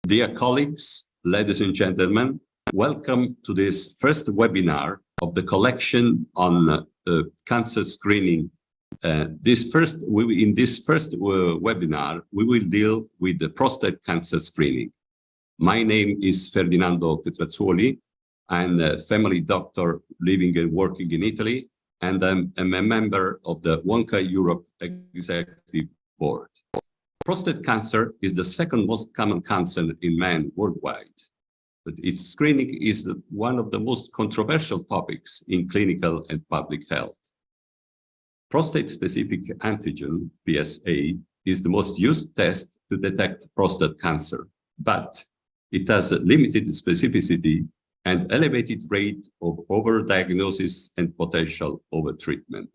Dear colleagues, ladies and gentlemen, welcome to this first webinar of the collection on cancer screening. In this first webinar, we will deal with the prostate cancer screening. My name is Ferdinando Petruzzuoli. I'm a family doctor living and working in Italy, and I'm a member of the Wonka Europe Executive Board. Prostate cancer is the second most common cancer in men worldwide, but its screening is one of the most controversial topics in clinical and public health. Prostate-specific antigen, PSA, is the most used test to detect prostate cancer, but it has a limited specificity and elevated rate of overdiagnosis and potential overtreatment.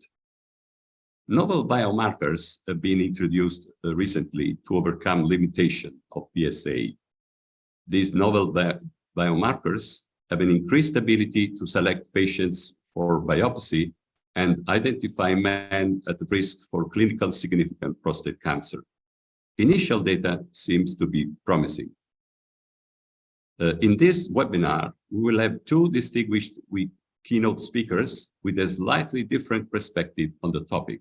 Novel biomarkers have been introduced recently to overcome limitation of PSA. These novel biomarkers have an increased ability to select patients for biopsy and identify men at risk for clinical significant prostate cancer. Initial data seems to be promising. In this webinar, we will have two distinguished keynote speakers with a slightly different perspective on the topic.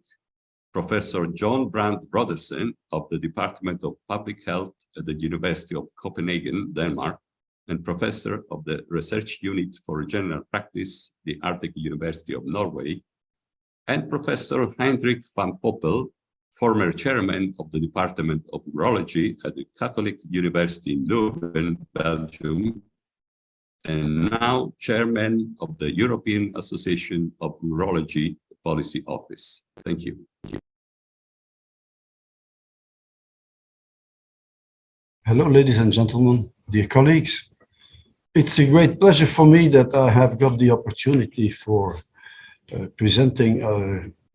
Professor John Brandt Brodersen of the Department of Public Health at the University of Copenhagen, Denmark, and Professor of the Research Unit for General Practice, the Arctic University of Norway, and Professor Hendrik van Poppel, former chairman of the Department of Urology at the Catholic University in Leuven, Belgium, and now chairman of the European Association of Urology Policy Office. Thank you. Hello, ladies and gentlemen, dear colleagues. It's a great pleasure for me that I have got the opportunity for presenting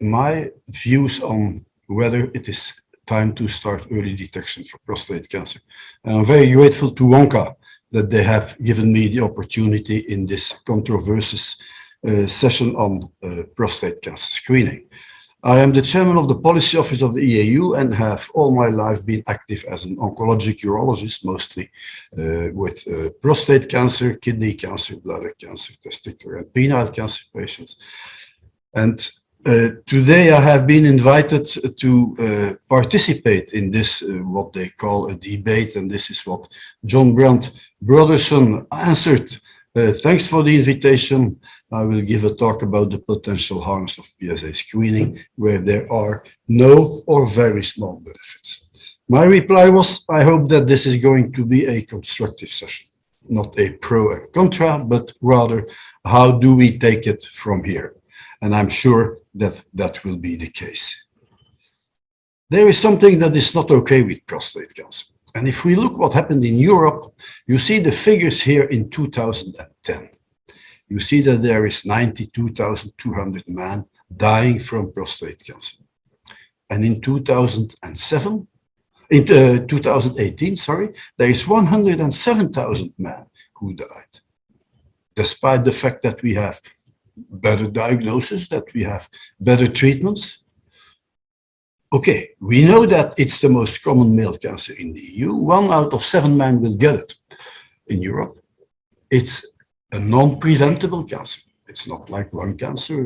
my views on whether it is time to start early detection for prostate cancer. And I'm very grateful to Wonka that they have given me the opportunity in this controversial session on prostate cancer screening. I am the chairman of the policy office of the EAU and have all my life been active as an oncologic urologist, mostly with prostate cancer, kidney cancer, bladder cancer, testicular and penile cancer patients. And today I have been invited to participate in this, what they call a debate, and this is what John Brandt Brodersen answered. Thanks for the invitation. I will give a talk about the potential harms of PSA screening, where there are no or very small benefits. My reply was, I hope that this is going to be a constructive session, not a pro and contra, but rather how do we take it from here? And I'm sure that that will be the case. There is something that is not okay with prostate cancer. And if we look what happened in Europe, you see the figures here in 2010. You see that there is 92,200 men dying from prostate cancer. And in 2018, there is 107,000 men who died. Despite the fact that we have better diagnosis, that we have better treatments. Okay, we know that it's the most common male cancer in the EU. 1 out of 7 men will get it. In Europe, it's a non-preventable cancer. It's not like lung cancer,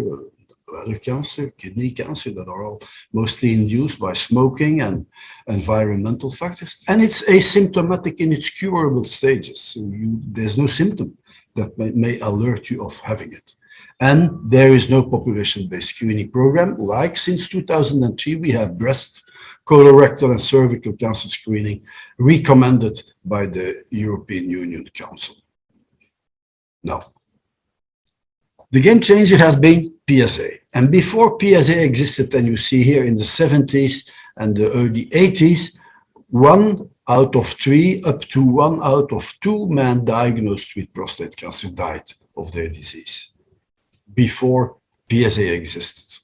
bladder cancer, kidney cancer that are all mostly induced by smoking and environmental factors. And it's asymptomatic in its curable stages. So there's no symptom that may alert you of having it. And there is no population-based screening program. Like since 2003, we have breast, colorectal, and cervical cancer screening recommended by the European Union Council. Now, the game changer has been PSA. And before PSA existed, and you see here in the 70s and the early 80s, 1 out of 3 up to 1 out of 2 men diagnosed with prostate cancer died of their disease before PSA existed.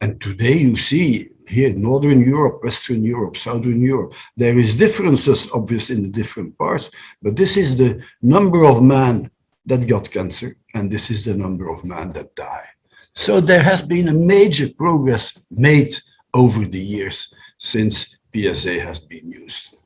And today you see here Northern Europe, Western Europe, Southern Europe, there is differences obviously in the different parts, but this is the number of men that got cancer and this is the number of men that die. So there has been a major progress made over the years since PSA has been used.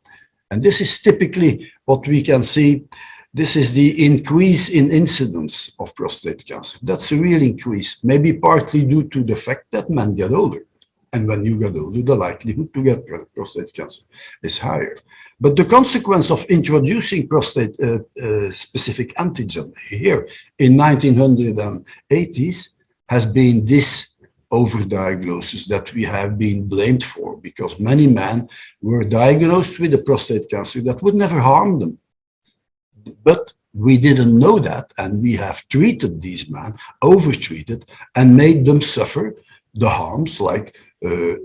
And this is typically what we can see, this is the increase in incidence of prostate cancer. That's a real increase, maybe partly due to the fact that men get older. And when you get older, the likelihood to get prostate cancer is higher. But the consequence of introducing prostate specific antigen here in 1980s has been this overdiagnosis that we have been blamed for, because many men were diagnosed with a prostate cancer that would never harm them. But we didn't know that, and we have treated these men, overtreated, and made them suffer the harms like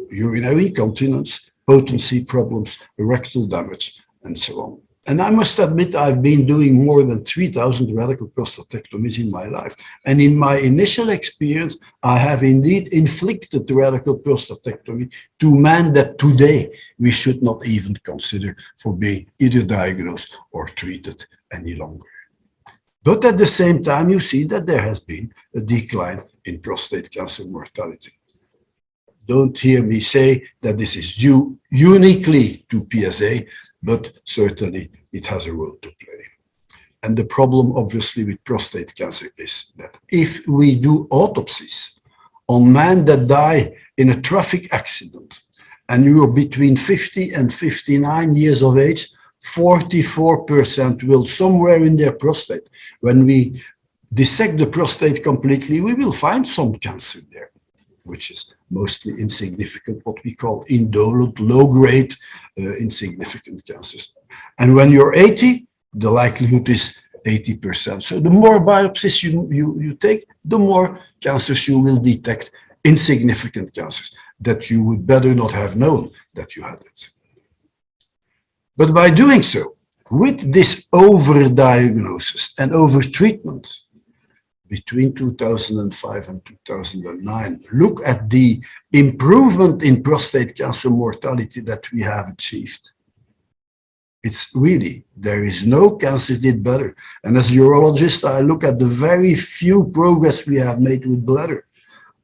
urinary incontinence, potency problems, rectal damage, and so on. And I must admit, I've been doing more than 3,000 radical prostatectomies in my life. And in my initial experience, I have indeed inflicted radical prostatectomy to men that today we should not even consider for being either diagnosed or treated any longer. But at the same time, you see that there has been a decline in prostate cancer mortality. Don't hear me say that this is due uniquely to PSA, but certainly it has a role to play. And the problem, obviously, with prostate cancer is that if we do autopsies on men that die in a traffic accident, and you are between 50 and 59 years of age, 44% will somewhere in their prostate. When we dissect the prostate completely, we will find some cancer there, which is mostly insignificant, what we call indolent, low-grade, insignificant cancers. And when you're 80, the likelihood is 80%. So the more biopsies you take, the more cancers you will detect, insignificant cancers, that you would better not have known that you had it. But by doing so, with this overdiagnosis and overtreatment, between 2005 and 2009, look at the improvement in prostate cancer mortality that we have achieved. It's really, there is no cancer did better. And as a urologist, I look at the very few progress we have made with bladder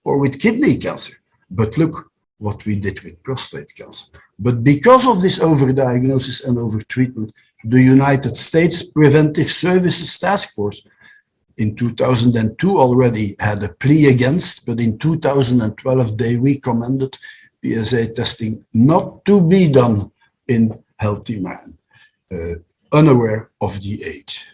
or with kidney cancer. But look what we did with prostate cancer. But because of this overdiagnosis and overtreatment, the United States Preventive Services Task Force in 2002 already had a plea against, but in 2012 they recommended PSA testing not to be done in healthy men, unaware of the age.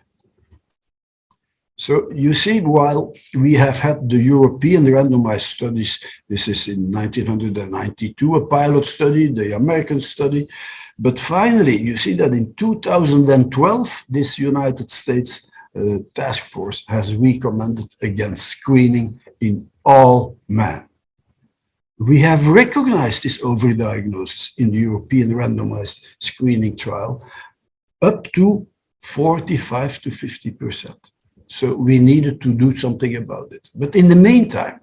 So you see, while we have had the European randomized studies, this is in 1992, a pilot study, the American study, but finally you see that in 2012, this United States task force has recommended against screening in all men. We have recognized this overdiagnosis in the European randomized screening trial up to 45 to 50%. So we needed to do something about it. But in the meantime,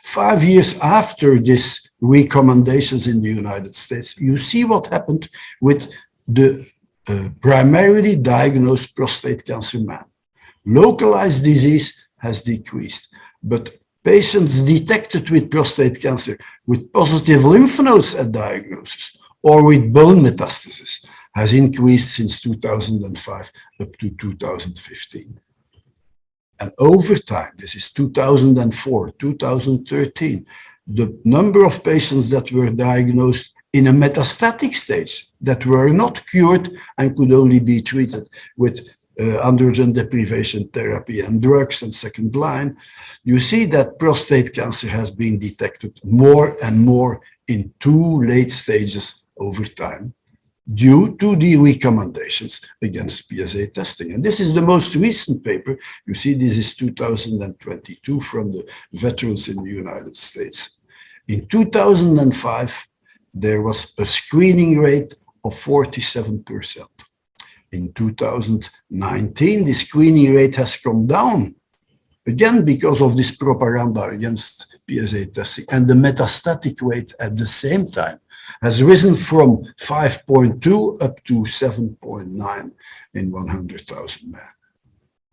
5 years after these recommendations in the United States, you see what happened with the primarily diagnosed prostate cancer man. Localized disease has decreased, but patients detected with prostate cancer with positive lymph nodes at diagnosis or with bone metastasis has increased since 2005 up to 2015. And over time, this is 2004, 2013, the number of patients that were diagnosed in a metastatic stage that were not cured and could only be treated with androgen deprivation therapy and drugs and second line, you see that prostate cancer has been detected more and more in too late stages over time due to the recommendations against PSA testing. And this is the most recent paper. You see, this is 2022 from the veterans in the United States. In 2005, there was a screening rate of 47%. In 2019, the screening rate has come down, again because of this propaganda against PSA testing, and the metastatic rate at the same time has risen from 5.2 up to 7.9 in 100,000 men.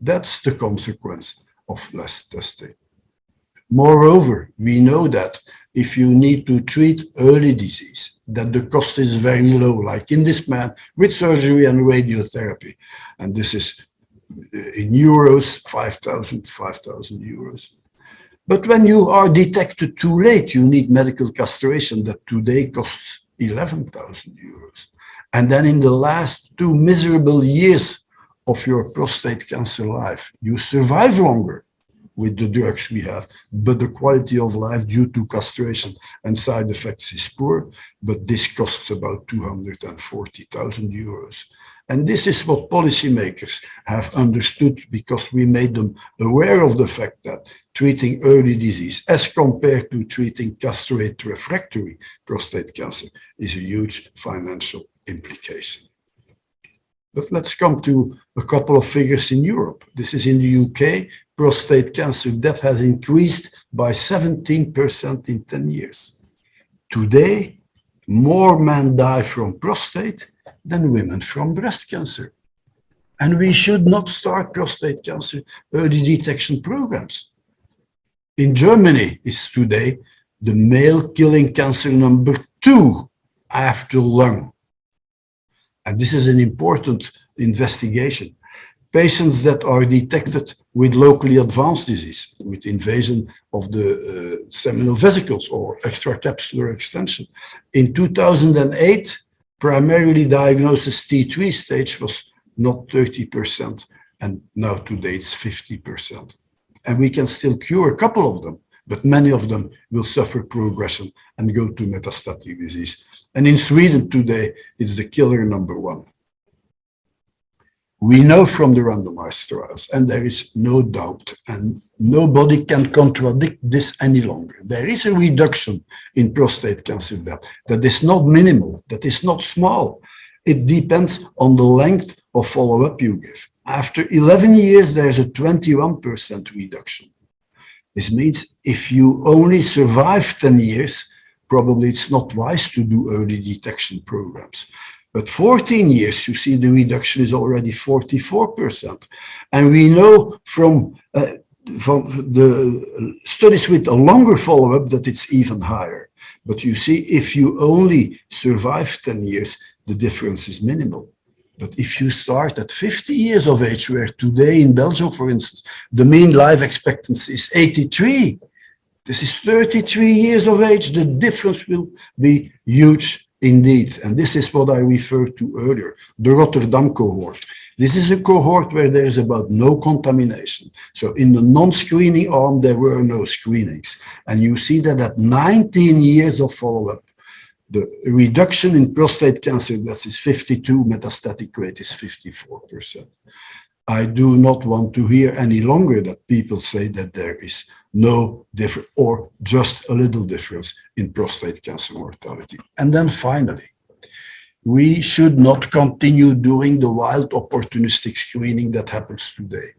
That's the consequence of less testing. Moreover, we know that if you need to treat early disease, that the cost is very low, like in this man with surgery and radiotherapy. And this is in euros, 5,000 euros. But when you are detected too late, you need medical castration that today costs 11,000 euros. And then in the last 2 miserable years of your prostate cancer life, you survive longer with the drugs we have, but the quality of life due to castration and side effects is poor, but this costs about 240,000 euros. And this is what policymakers have understood, because we made them aware of the fact that treating early disease as compared to treating castrate refractory prostate cancer is a huge financial implication. But let's come to a couple of figures in Europe. This is in the UK. Prostate cancer death has increased by 17% in 10 years. Today, more men die from prostate than women from breast cancer. And we should not start prostate cancer early detection programs. In Germany, it's today the male killing cancer number 2 after lung. And this is an important investigation. Patients that are detected with locally advanced disease, with invasion of the seminal vesicles or extracapsular extension. In 2008, primarily diagnosis T3 stage was not 30%, and now today it's 50%. And we can still cure a couple of them, but many of them will suffer progression and go to metastatic disease. And in Sweden today, it's the killer number 1. We know from the randomized trials, and there is no doubt, and nobody can contradict this any longer. There is a reduction in prostate cancer death that is not minimal, that is not small. It depends on the length of follow-up you give. After 11 years, there's a 21% reduction. This means if you only survive 10 years, probably it's not wise to do early detection programs. But 14 years, you see the reduction is already 44%. And we know from the studies with a longer follow-up that it's even higher. But you see, if you only survive 10 years, the difference is minimal. But if you start at 50 years of age, where today in Belgium, for instance, the mean life expectancy is 83, this is 33 years of age, the difference will be huge indeed. And this is what I referred to earlier, the Rotterdam cohort. This is a cohort where there is about no contamination. So in the non-screening arm, there were no screenings. And you see that at 19 years of follow-up, the reduction in prostate cancer deaths is 52, metastatic rate is 54%. I do not want to hear any longer that people say that there is no difference or just a little difference in prostate cancer mortality. And then finally, we should not continue doing the wild opportunistic screening that happens today.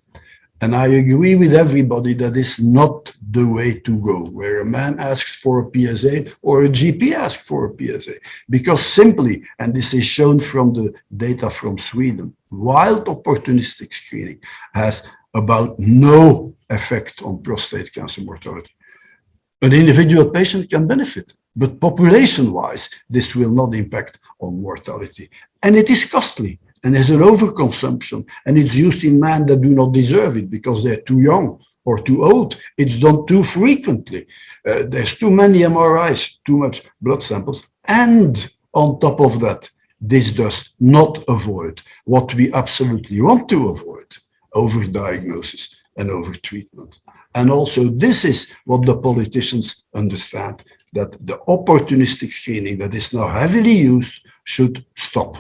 And I agree with everybody that is not the way to go, where a man asks for a PSA or a GP asks for a PSA. Because simply, and this is shown from the data from Sweden, wild opportunistic screening has about no effect on prostate cancer mortality. An individual patient can benefit, but population-wise, this will not impact on mortality. And it is costly. And there's an overconsumption, and it's used in men that do not deserve it because they're too young or too old. It's done too frequently. There's too many MRIs, too much blood samples. And on top of that, this does not avoid what we absolutely want to avoid, overdiagnosis and overtreatment. And also this is what the politicians understand, that the opportunistic screening that is now heavily used should stop.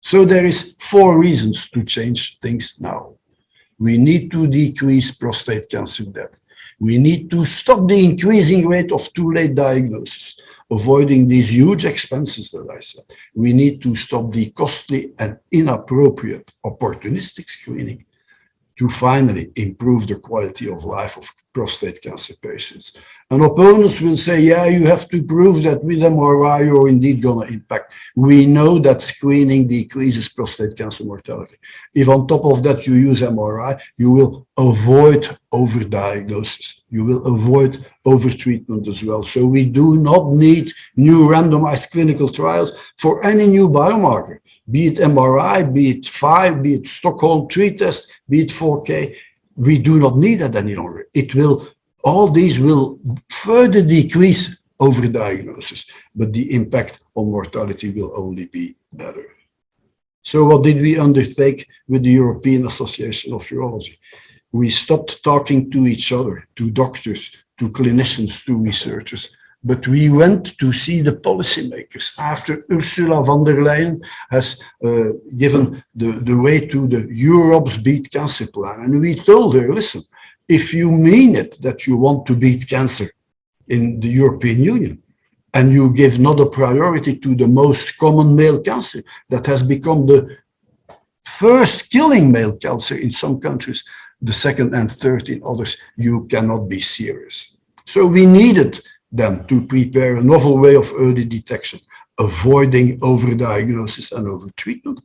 So there is 4 reasons to change things now. We need to decrease prostate cancer death. We need to stop the increasing rate of too late diagnosis, avoiding these huge expenses that I said. We need to stop the costly and inappropriate opportunistic screening to finally improve the quality of life of prostate cancer patients. And opponents will say, yeah, you have to prove that with MRI you're indeed going to impact. We know that screening decreases prostate cancer mortality. If on top of that you use MRI, you will avoid overdiagnosis. You will avoid overtreatment as well. So we do not need new randomized clinical trials for any new biomarker, be it MRI, be it 5, be it Stockholm 3 test, be it 4K. We do not need that any longer. All these will further decrease overdiagnosis, but the impact on mortality will only be better. So what did we undertake with the European Association of Urology? We stopped talking to each other, to doctors, to clinicians, to researchers, but we went to see the policymakers after Ursula von der Leyen has given the way to the Europe's Beat Cancer Plan. And we told her, listen, if you mean it that you want to beat cancer in the European Union, and you give not a priority to the most common male cancer that has become the first killing male cancer in some countries, the second and third in others, you cannot be serious. So we needed then to prepare a novel way of early detection, avoiding overdiagnosis and overtreatment,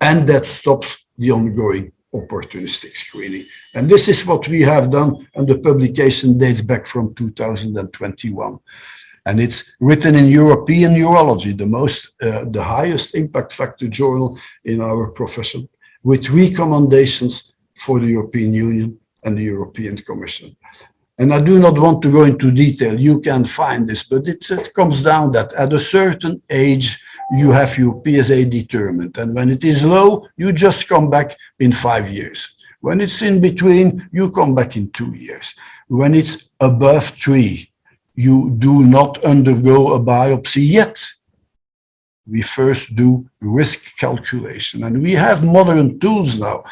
and that stops the ongoing opportunistic screening. And this is what we have done, and the publication dates back from 2021. And it's written in European Urology, the highest impact factor journal in our profession, with recommendations for the European Union and the European Commission. And I do not want to go into detail, you can find this, but it comes down that at a certain age, you have your PSA determined. And when it is low, you just come back in 5 years. When it's in between, you come back in 2 years. When it's above 3, you do not undergo a biopsy yet. We first do risk calculation, and we have modern tools now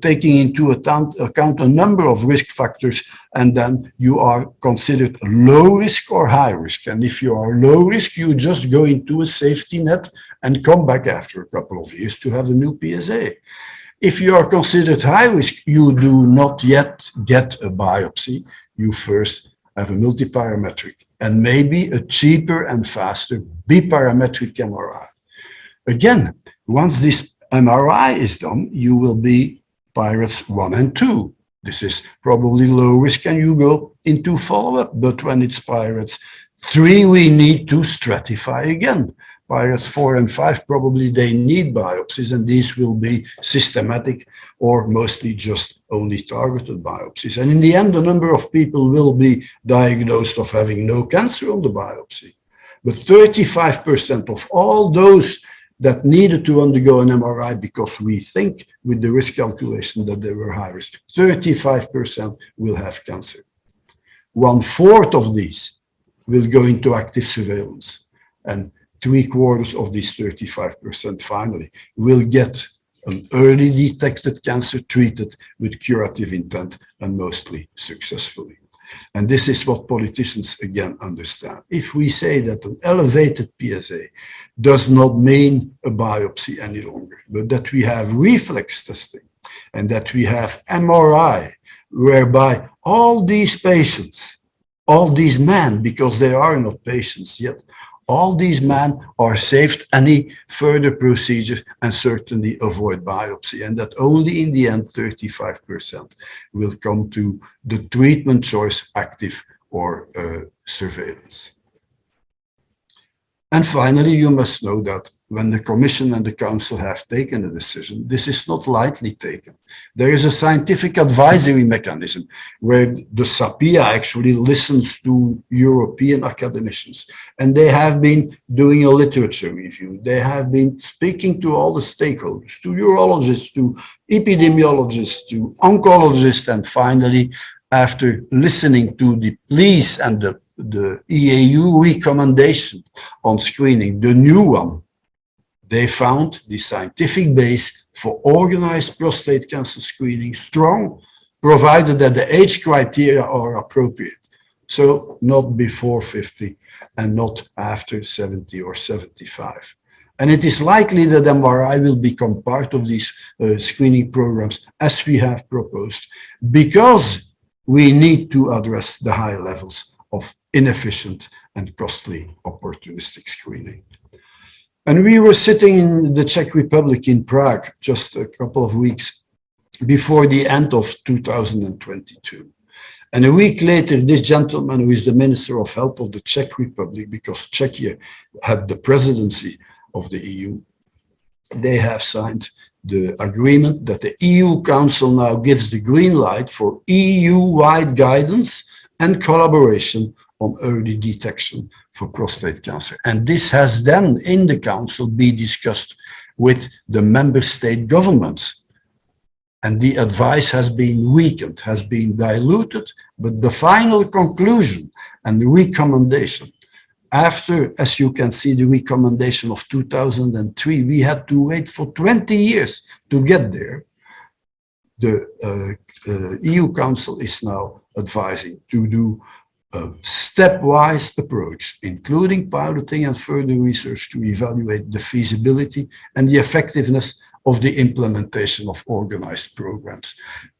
taking into account a number of risk factors, and then you are considered low risk or high risk. And if you are low risk, you just go into a safety net and come back after a couple of years to have a new PSA. If you are considered high risk, you do not yet get a biopsy. You first have a multiparametric and maybe a cheaper and faster biparametric MRI. Again, once this MRI is done, you will be PIRATES 1 and 2. This is probably low risk and you go into follow-up, but when it's PIRATES 3, we need to stratify again. PIRATES 4 and 5, probably they need biopsies, and these will be systematic or mostly just only targeted biopsies. And in the end, a number of people will be diagnosed of having no cancer on the biopsy. But 35% of all those that needed to undergo an MRI because we think with the risk calculation that they were high risk, 35% will have cancer. 1/4 of these will go into active surveillance, and 3/4 of these 35% finally will get an early detected cancer treated with curative intent and mostly successfully. And this is what politicians again understand. If we say that an elevated PSA does not mean a biopsy any longer, but that we have reflex testing and that we have MRI, whereby all these patients, all these men, because they are not patients yet, all these men are saved any further procedure and certainly avoid biopsy, and that only in the end 35% will come to the treatment choice, active or surveillance. And finally, you must know that when the Commission and the Council have taken a decision, this is not lightly taken. There is a scientific advisory mechanism where the SAPIA actually listens to European academicians, and they have been doing a literature review. They have been speaking to all the stakeholders, to urologists, to epidemiologists, to oncologists, and finally, after listening to the police and the EAU recommendation on screening, the new one, they found the scientific base for organized prostate cancer screening strong, provided that the age criteria are appropriate. So not before 50 and not after 70 or 75. And it is likely that MRI will become part of these screening programs as we have proposed, because we need to address the high levels of inefficient and costly opportunistic screening. And we were sitting in the Czech Republic in Prague just a couple of weeks before the end of 2022. And a week later, this gentleman, who is the Minister of Health of the Czech Republic, because Czechia had the presidency of the EU, they have signed the agreement that the EU Council now gives the green light for EU-wide guidance and collaboration on early detection for prostate cancer. And this has then in the Council been discussed with the member state governments. And the advice has been weakened, has been diluted, but the final conclusion and the recommendation, after, as you can see, the recommendation of 2003, we had to wait for 20 years to get there. The EU Council is now advising to do a stepwise approach, including piloting and further research to evaluate the feasibility and the effectiveness of the implementation of organized programs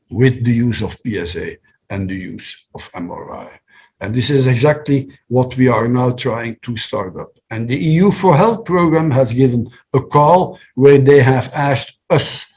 with the use of PSA and the use of MRI. And this is exactly what we are now trying to start up. And the EU for Health program has given a call where they have asked us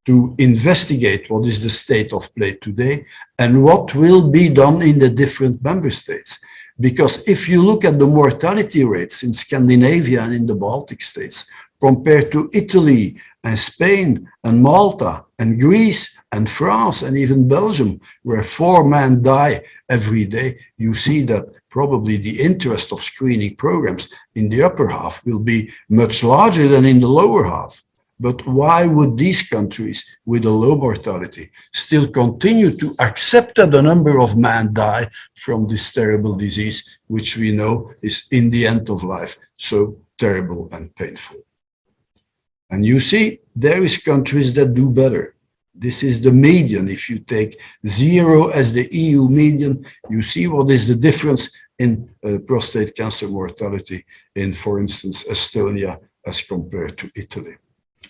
to investigate what is the state of play today and what will be done in the different member states. Because if you look at the mortality rates in Scandinavia and in the Baltic states, compared to Italy and Spain and Malta and Greece and France and even Belgium, where 4 men die every day, you see that probably the interest of screening programs in the upper half will be much larger than in the lower half. But why would these countries with a low mortality still continue to accept that a number of men die from this terrible disease, which we know is in the end of life so terrible and painful? And you see, there is countries that do better. This is the median. If you take 0 as the EU median, you see what is the difference in prostate cancer mortality in, for instance, Estonia as compared to Italy.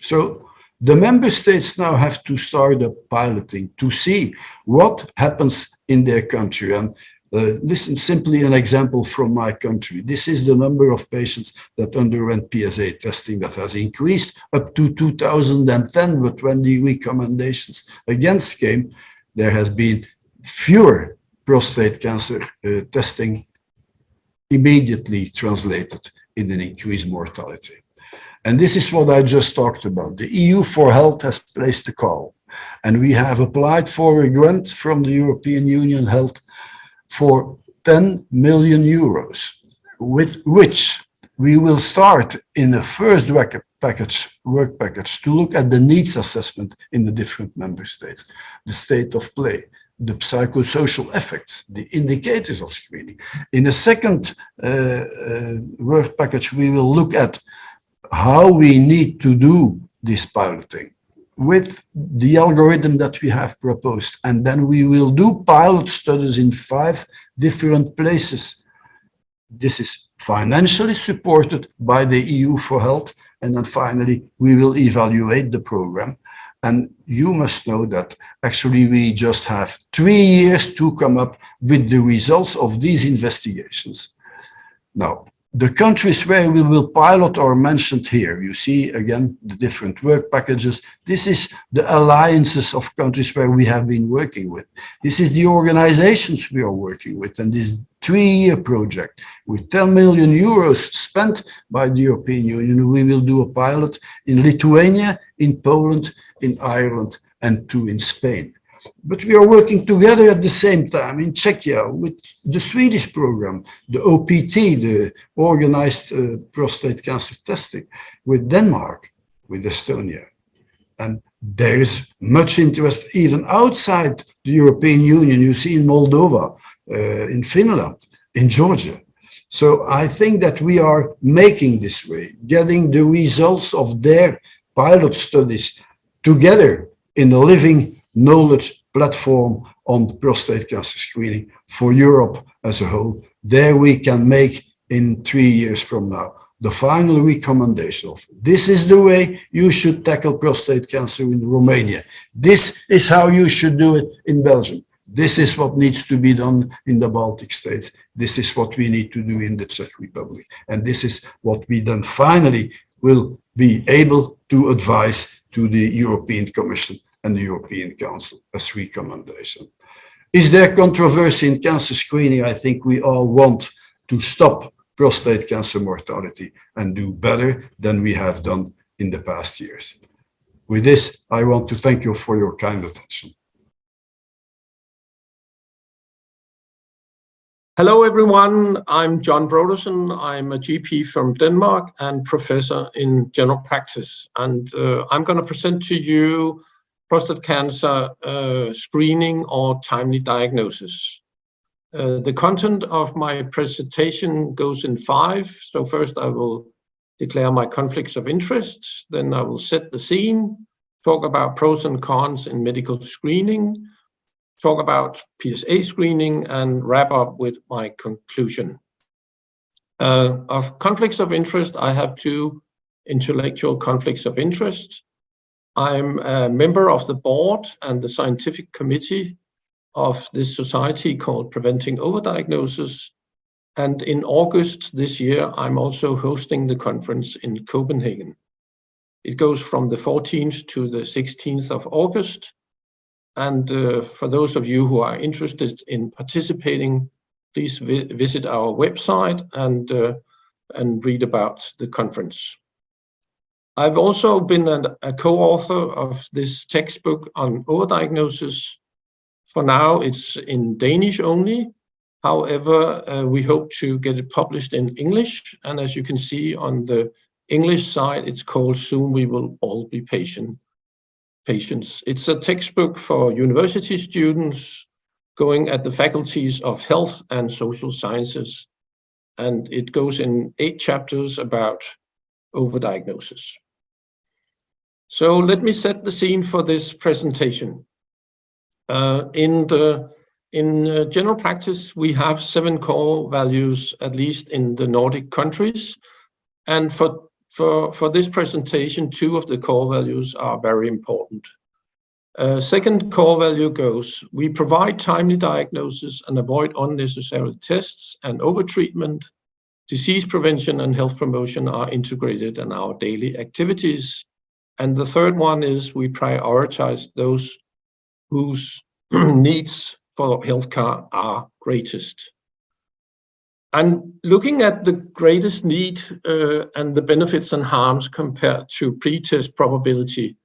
So the member states now have to start up piloting to see what happens in their country. And listen, simply an example from my country. This is the number of patients that underwent PSA testing that has increased up to 2010, but when the recommendations against came, there has been fewer prostate cancer testing immediately translated in an increased mortality. And this is what I just talked about. The EU for Health has placed a call, and we have applied for a grant from the European Union Health for 10 million euros, with which we will start in the first work package to look at the needs assessment in the different member states, the state of play, the psychosocial effects, the indicators of screening. In a second work package, we will look at how we need to do this piloting with the algorithm that we have proposed. And then we will do pilot studies in 5 different places. This is financially supported by the EU for Health. And then finally, we will evaluate the program. And you must know that actually we just have 3 years to come up with the results of these investigations. Now, the countries where we will pilot are mentioned here. You see, again, the different work packages. This is the alliances of countries where we have been working with. This is the organizations we are working with. And this 3-year project with 10 million euros spent by the European Union, we will do a pilot in Lithuania, in Poland, in Ireland, and 2 in Spain. But we are working together at the same time in Czechia with the Swedish program, the OPT, the organized prostate cancer testing, with Denmark, with Estonia. And there is much interest even outside the European Union. You see in Moldova, in Finland, in Georgia. So I think that we are making this way, getting the results of their pilot studies together in a living knowledge platform on prostate cancer screening for Europe as a whole. There we can make in 3 years from now the final recommendation of this is the way you should tackle prostate cancer in Romania. This is how you should do it in Belgium. This is what needs to be done in the Baltic states. This is what we need to do in the Czech Republic. And this is what we then finally will be able to advise to the European Commission and the European Council as recommendation. Is there controversy in cancer screening? I think we all want to stop prostate cancer mortality and do better than we have done in the past years. With this, I want to thank you for your kind attention. Hello, everyone. I'm John Brodersen. I'm a GP from Denmark and professor in general practice. And I'm going to present to you prostate cancer screening or timely diagnosis. The content of my presentation goes in 5. So first I will declare my conflicts of interest. Then I will set the scene, talk about pros and cons in medical screening, talk about PSA screening, and wrap up with my conclusion. Of conflicts of interest, I have 2 intellectual conflicts of interest. I'm a member of the board and the scientific committee of this society called Preventing Overdiagnosis. And in August this year, I'm also hosting the conference in Copenhagen. It goes from the 14th to the 16th of August. And for those of you who are interested in participating, please visit our website and read about the conference. I've also been a co-author of this textbook on overdiagnosis. For now, it's in Danish only. However, we hope to get it published in English. And as you can see on the English side, it's called Soon We Will All Be Patients. It's a textbook for university students going at the faculties of health and social sciences. And it goes in 8 chapters about overdiagnosis. So let me set the scene for this presentation. In general practice, we have 7 core values, at least in the Nordic countries. And for this presentation, 2 of the core values are very important. Second core value goes, we provide timely diagnosis and avoid unnecessary tests and overtreatment. Disease prevention and health promotion are integrated in our daily activities. And the third one is we prioritize those whose needs for healthcare are greatest. And looking at the greatest need and the benefits and harms compared to pre-test probability,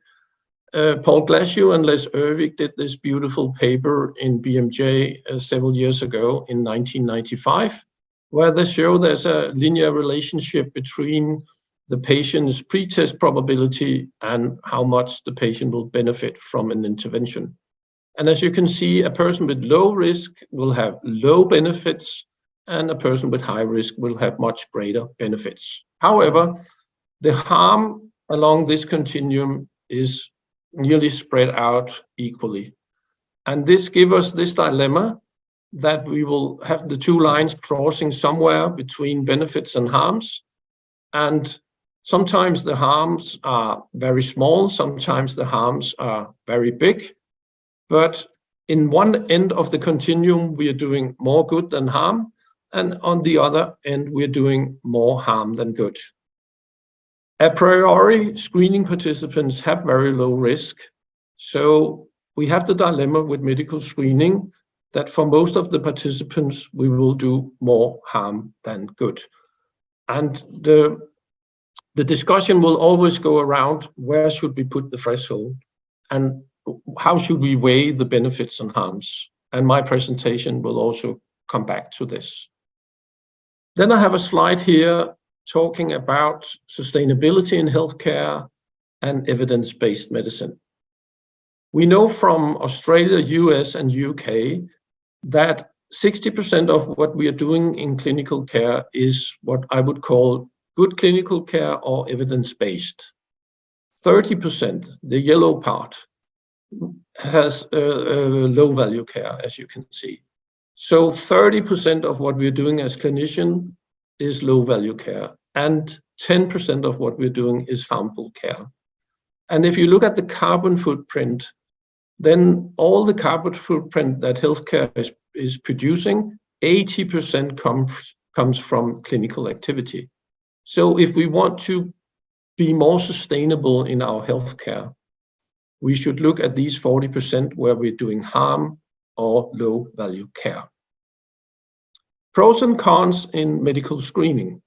Paul Glasziou and Les Ervig did this beautiful paper in BMJ several years ago in 1995, where they show there's a linear relationship between the patient's pre-test probability and how much the patient will benefit from an intervention. And as you can see, a person with low risk will have low benefits, and a person with high risk will have much greater benefits. However, the harm along this continuum is nearly spread out equally. And this gives us this dilemma that we will have the 2 lines crossing somewhere between benefits and harms. And sometimes the harms are very small, sometimes the harms are very big. But in one end of the continuum, we are doing more good than harm. And on the other end, we're doing more harm than good. A priori, screening participants have very low risk. So we have the dilemma with medical screening that for most of the participants, we will do more harm than good. And the discussion will always go around where should we put the threshold and how should we weigh the benefits and harms. And my presentation will also come back to this. Then I have a slide here talking about sustainability in healthcare and evidence-based medicine. We know from Australia, US, and UK that 60% of what we are doing in clinical care is what I would call good clinical care or evidence-based. 30%, the yellow part, has low value care, as you can see. So 30% of what we're doing as clinician is low value care, and 10% of what we're doing is harmful care. And if you look at the carbon footprint, then all the carbon footprint that healthcare is producing, 80% comes from clinical activity. So if we want to be more sustainable in our healthcare, we should look at these 40% where we're doing harm or low value care. Pros and cons in medical screening.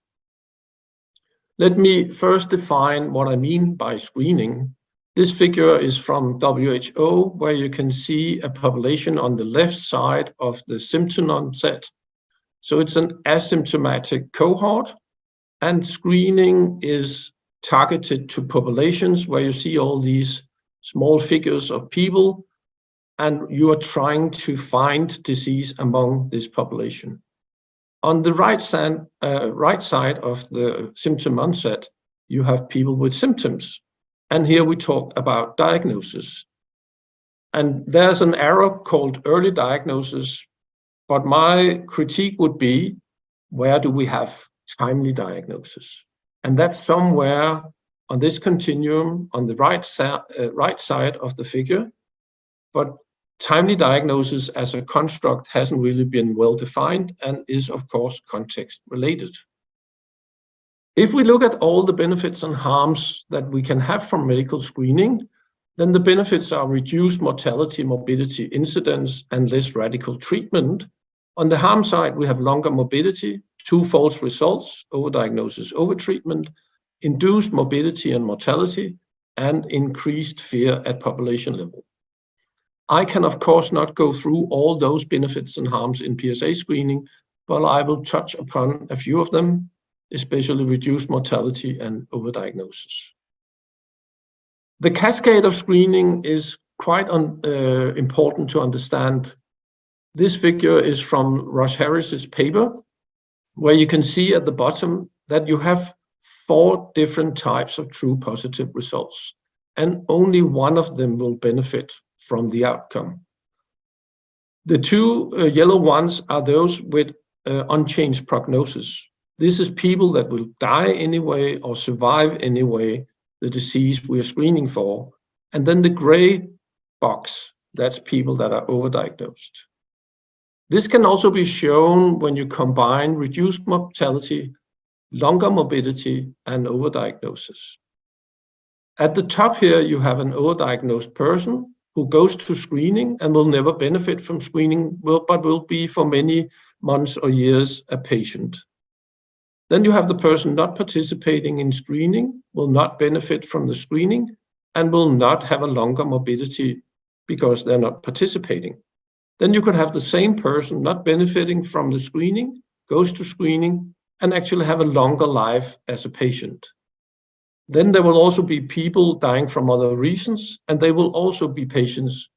Let me first define what I mean by screening. This figure is from WHO, where you can see a population on the left side of the symptom onset. So it's an asymptomatic cohort, and screening is targeted to populations where you see all these small figures of people, and you are trying to find disease among this population. On the right side of the symptom onset, you have people with symptoms. And here we talk about diagnosis. And there's an error called early diagnosis, but my critique would be, where do we have timely diagnosis? And that's somewhere on this continuum on the right side of the figure. But timely diagnosis as a construct hasn't really been well defined and is, of course, context related. If we look at all the benefits and harms that we can have from medical screening, then the benefits are reduced mortality, morbidity, incidence, and less radical treatment. On the harm side, we have longer morbidity, two false results, overdiagnosis, overtreatment, induced morbidity and mortality, and increased fear at population level. I can, of course, not go through all those benefits and harms in PSA screening, but I will touch upon a few of them, especially reduced mortality and overdiagnosis. The cascade of screening is quite important to understand. This figure is from Rush Harris's paper, where you can see at the bottom that you have 4 different types of true positive results, and only one of them will benefit from the outcome. The 2 yellow ones are those with unchanged prognosis. This is people that will die anyway or survive anyway the disease we are screening for. And then the gray box, that's people that are overdiagnosed. This can also be shown when you combine reduced mortality, longer morbidity, and overdiagnosis. At the top here, you have an overdiagnosed person who goes to screening and will never benefit from screening, but will be for many months or years a patient. Then you have the person not participating in screening, will not benefit from the screening, and will not have a longer morbidity because they're not participating. Then you could have the same person not benefiting from the screening, goes to screening, and actually have a longer life as a patient. Then there will also be people dying from other reasons, and they will also be patients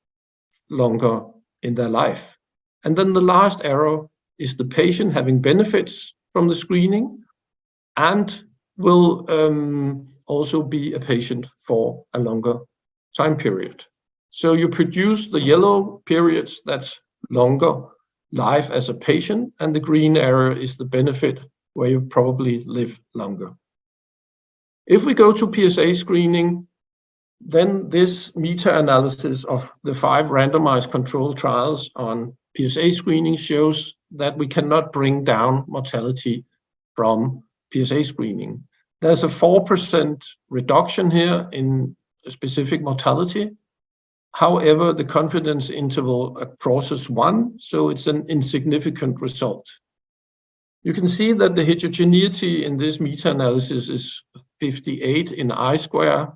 longer in their life. And then the last arrow is the patient having benefits from the screening and will also be a patient for a longer time period. So you produce the yellow periods, that's longer life as a patient, and the green area is the benefit where you probably live longer. If we go to PSA screening, then this meta-analysis of the 5 randomized controlled trials on PSA screening shows that we cannot bring down mortality from PSA screening. There's a 4% reduction here in specific mortality. However, the confidence interval crosses 1, so it's an insignificant result. You can see that the heterogeneity in this meta-analysis is 58 in I-square,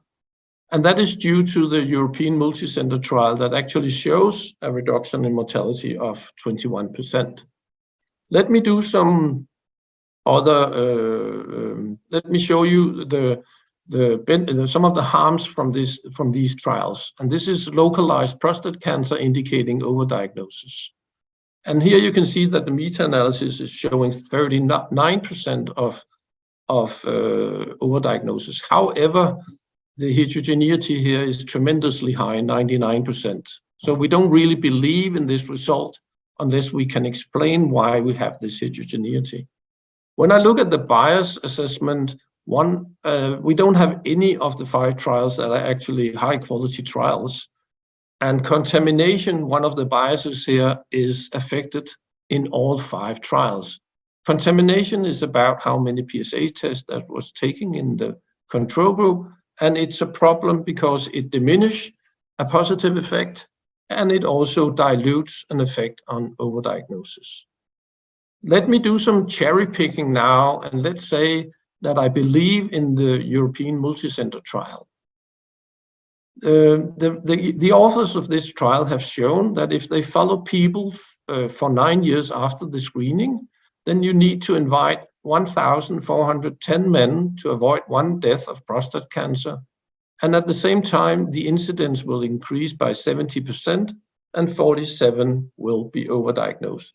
and that is due to the European multicenter trial that actually shows a reduction in mortality of 21%. Let me do some other, let me show you some of the harms from these trials. And this is localized prostate cancer indicating overdiagnosis. And here you can see that the meta-analysis is showing 39% of overdiagnosis. However, the heterogeneity here is tremendously high, 99%. So we don't really believe in this result unless we can explain why we have this heterogeneity. When I look at the bias assessment, we don't have any of the 5 trials that are actually high quality trials. And contamination, one of the biases here, is affected in all 5 trials. Contamination is about how many PSA tests that was taken in the control group, and it's a problem because it diminishes a positive effect, and it also dilutes an effect on overdiagnosis. Let me do some cherry picking now, and let's say that I believe in the European multicenter trial. The authors of this trial have shown that if they follow people for 9 years after the screening, then you need to invite 1,410 men to avoid 1 death of prostate cancer. And at the same time, the incidence will increase by 70% and 47 will be overdiagnosed.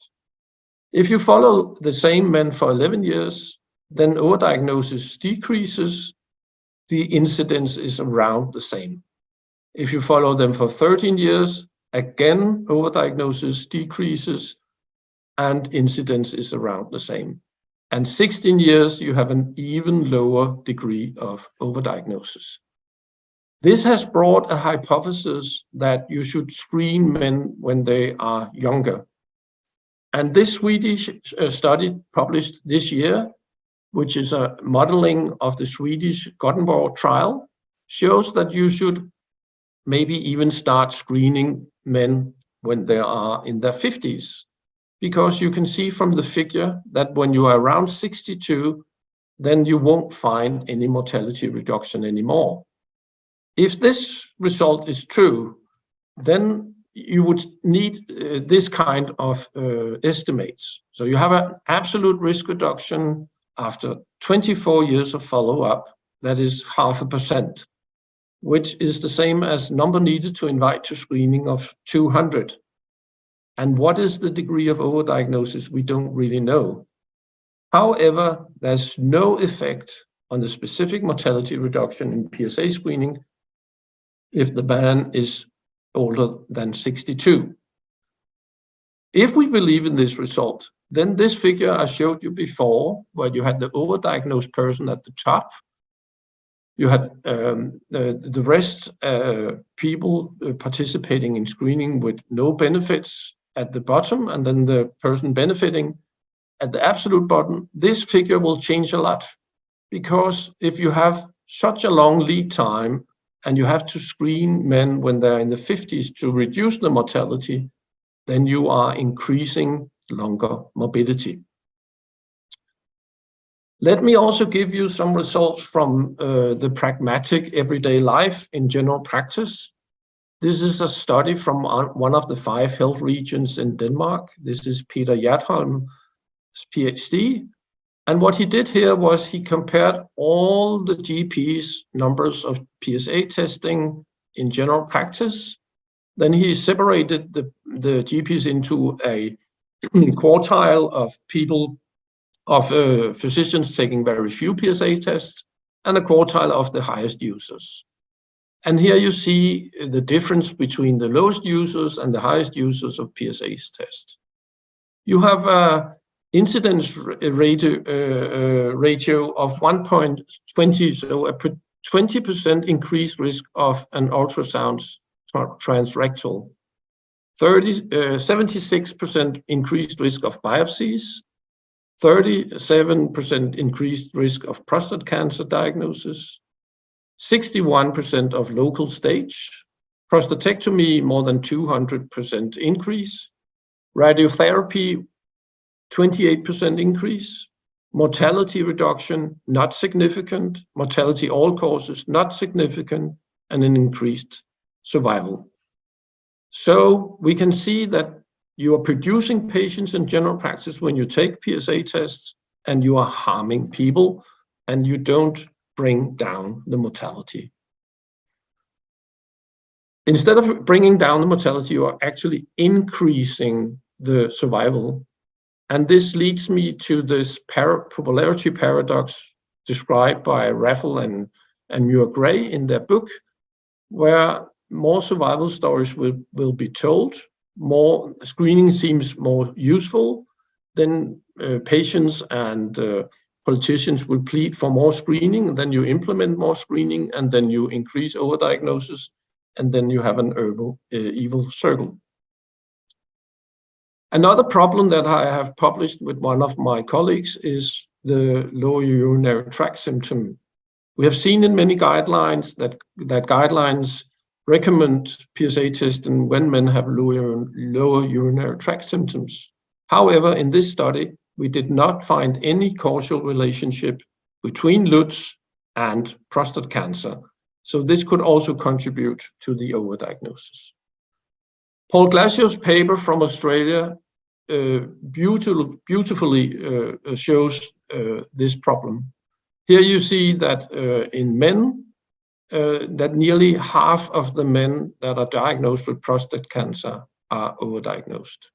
If you follow the same men for 11 years, then overdiagnosis decreases, the incidence is around the same. If you follow them for 13 years, again, overdiagnosis decreases and incidence is around the same. And 16 years, you have an even lower degree of overdiagnosis. This has brought a hypothesis that you should screen men when they are younger. And this Swedish study published this year, which is a modeling of the Swedish Gothenburg trial, shows that you should maybe even start screening men when they are in their 50s. Because you can see from the figure that when you are around 62, then you won't find any mortality reduction anymore. If this result is true, then you would need this kind of estimates. So you have an absolute risk reduction after 24 years of follow-up, that is 0.5%, which is the same as number needed to invite to screening of 200. And what is the degree of overdiagnosis? We don't really know. However, there's no effect on the specific mortality reduction in PSA screening if the man is older than 62. If we believe in this result, then this figure I showed you before, where you had the overdiagnosed person at the top, you had the rest people participating in screening with no benefits at the bottom, and then the person benefiting at the absolute bottom. This figure will change a lot, because if you have such a long lead time and you have to screen men when they're in the 50s to reduce the mortality, then you are increasing longer morbidity. Let me also give you some results from the pragmatic everyday life in general practice. This is a study from one of the 5 health regions in Denmark. This is Peter Hjertholm's PhD. And what he did here was he compared all the GPs' numbers of PSA testing in general practice. Then he separated the GPs into a quartile of people, of physicians taking very few PSA tests, and a quartile of the highest users. And here you see the difference between the lowest users and the highest users of PSA tests. You have a incidence ratio of 1.20, so a 20% increased risk of an ultrasound transrectal, 76% increased risk of biopsies, 37% increased risk of prostate cancer diagnosis, 61% of local stage, prostatectomy more than 200% increase, radiotherapy 28% increase, mortality reduction not significant, mortality all causes not significant, and an increased survival. So we can see that you are producing patients in general practice when you take PSA tests, and you are harming people, and you don't bring down the mortality. Instead of bringing down the mortality, you are actually increasing the survival. And this leads me to this popularity paradox described by Raffel and Muir-Gray in their book, where more survival stories will be told, more screening seems more useful, then patients and politicians will plead for more screening, and then you implement more screening, and then you increase overdiagnosis. and then you have an evil circle. Another problem that I have published with one of my colleagues is the lower urinary tract symptom. We have seen in many guidelines that guidelines recommend PSA testing when men have lower urinary tract symptoms. However, in this study, we did not find any causal relationship between LUTS and prostate cancer. So this could also contribute to the overdiagnosis. Paul Glacier's paper from Australia beautifully shows this problem. Here you see that in men, that nearly half of the men that are diagnosed with prostate cancer are overdiagnosed.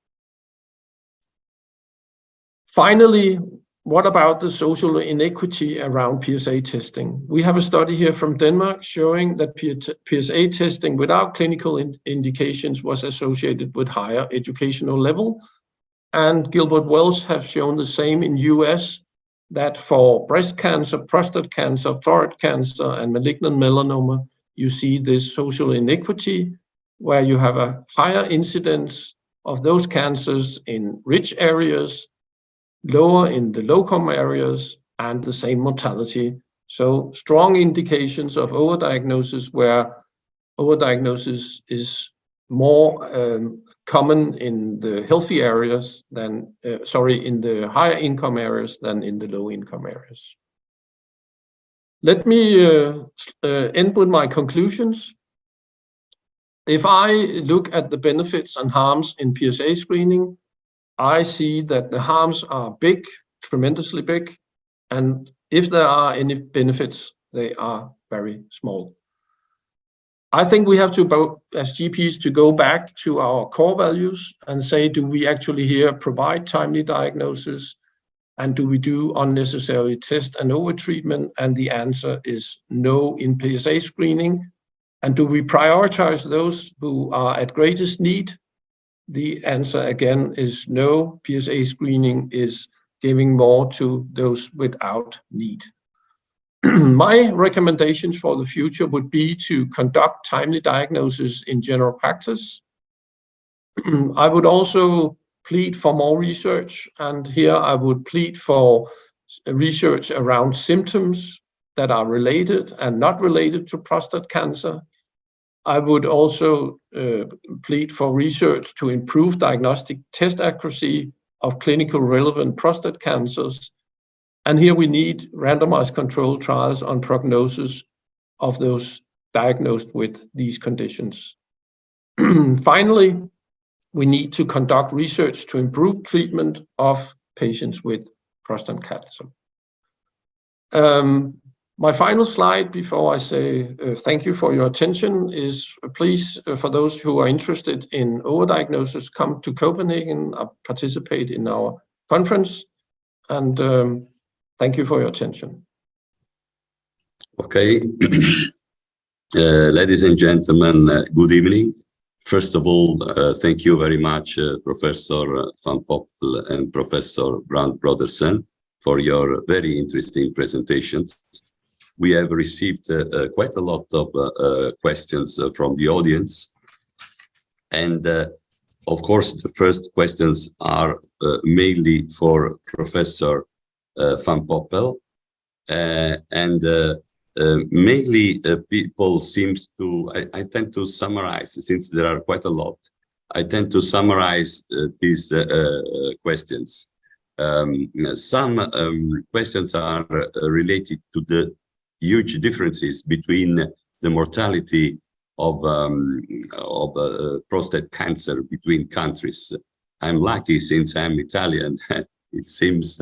Finally, what about the social inequity around PSA testing? We have a study here from Denmark showing that PSA testing without clinical indications was associated with higher educational level. And Gilbert Wells have shown the same in US, that for breast cancer, prostate cancer, thyroid cancer, and malignant melanoma, you see this social inequity where you have a higher incidence of those cancers in rich areas, lower in the low-income areas, and the same mortality. So strong indications of overdiagnosis, where overdiagnosis is more common in the healthy areas than, in the higher income areas than in the low income areas. Let me end with my conclusions. If I look at the benefits and harms in PSA screening, I see that the harms are big, tremendously big, and if there are any benefits, they are very small. I think we have to, as GPs, to go back to our core values and say, do we actually here provide timely diagnosis? And do we do unnecessary test and overtreatment? And the answer is no in PSA screening. And do we prioritize those who are at greatest need? The answer again is no. PSA screening is giving more to those without need. My recommendations for the future would be to conduct timely diagnosis in general practice. I would also plead for more research, and here I would plead for research around symptoms that are related and not related to prostate cancer. I would also plead for research to improve diagnostic test accuracy of clinical relevant prostate cancers. And here we need randomized controlled trials on prognosis of those diagnosed with these conditions. Finally, we need to conduct research to improve treatment of patients with prostate cancer. My final slide before I say thank you for your attention is please, for those who are interested in overdiagnosis, come to Copenhagen, participate in our conference, and thank you for your attention. Okay. Ladies and gentlemen, good evening. First of all, thank you very much, Professor Van Poppel and Professor Brand Brodersen, for your very interesting presentations. We have received quite a lot of questions from the audience. And of course, the first questions are mainly for Professor Van Poppel, mainly people seems to, I tend to summarize, since there are quite a lot, I tend to summarize these questions. Some questions are related to the huge differences between the mortality of prostate cancer between countries. I'm lucky since I'm Italian. It seems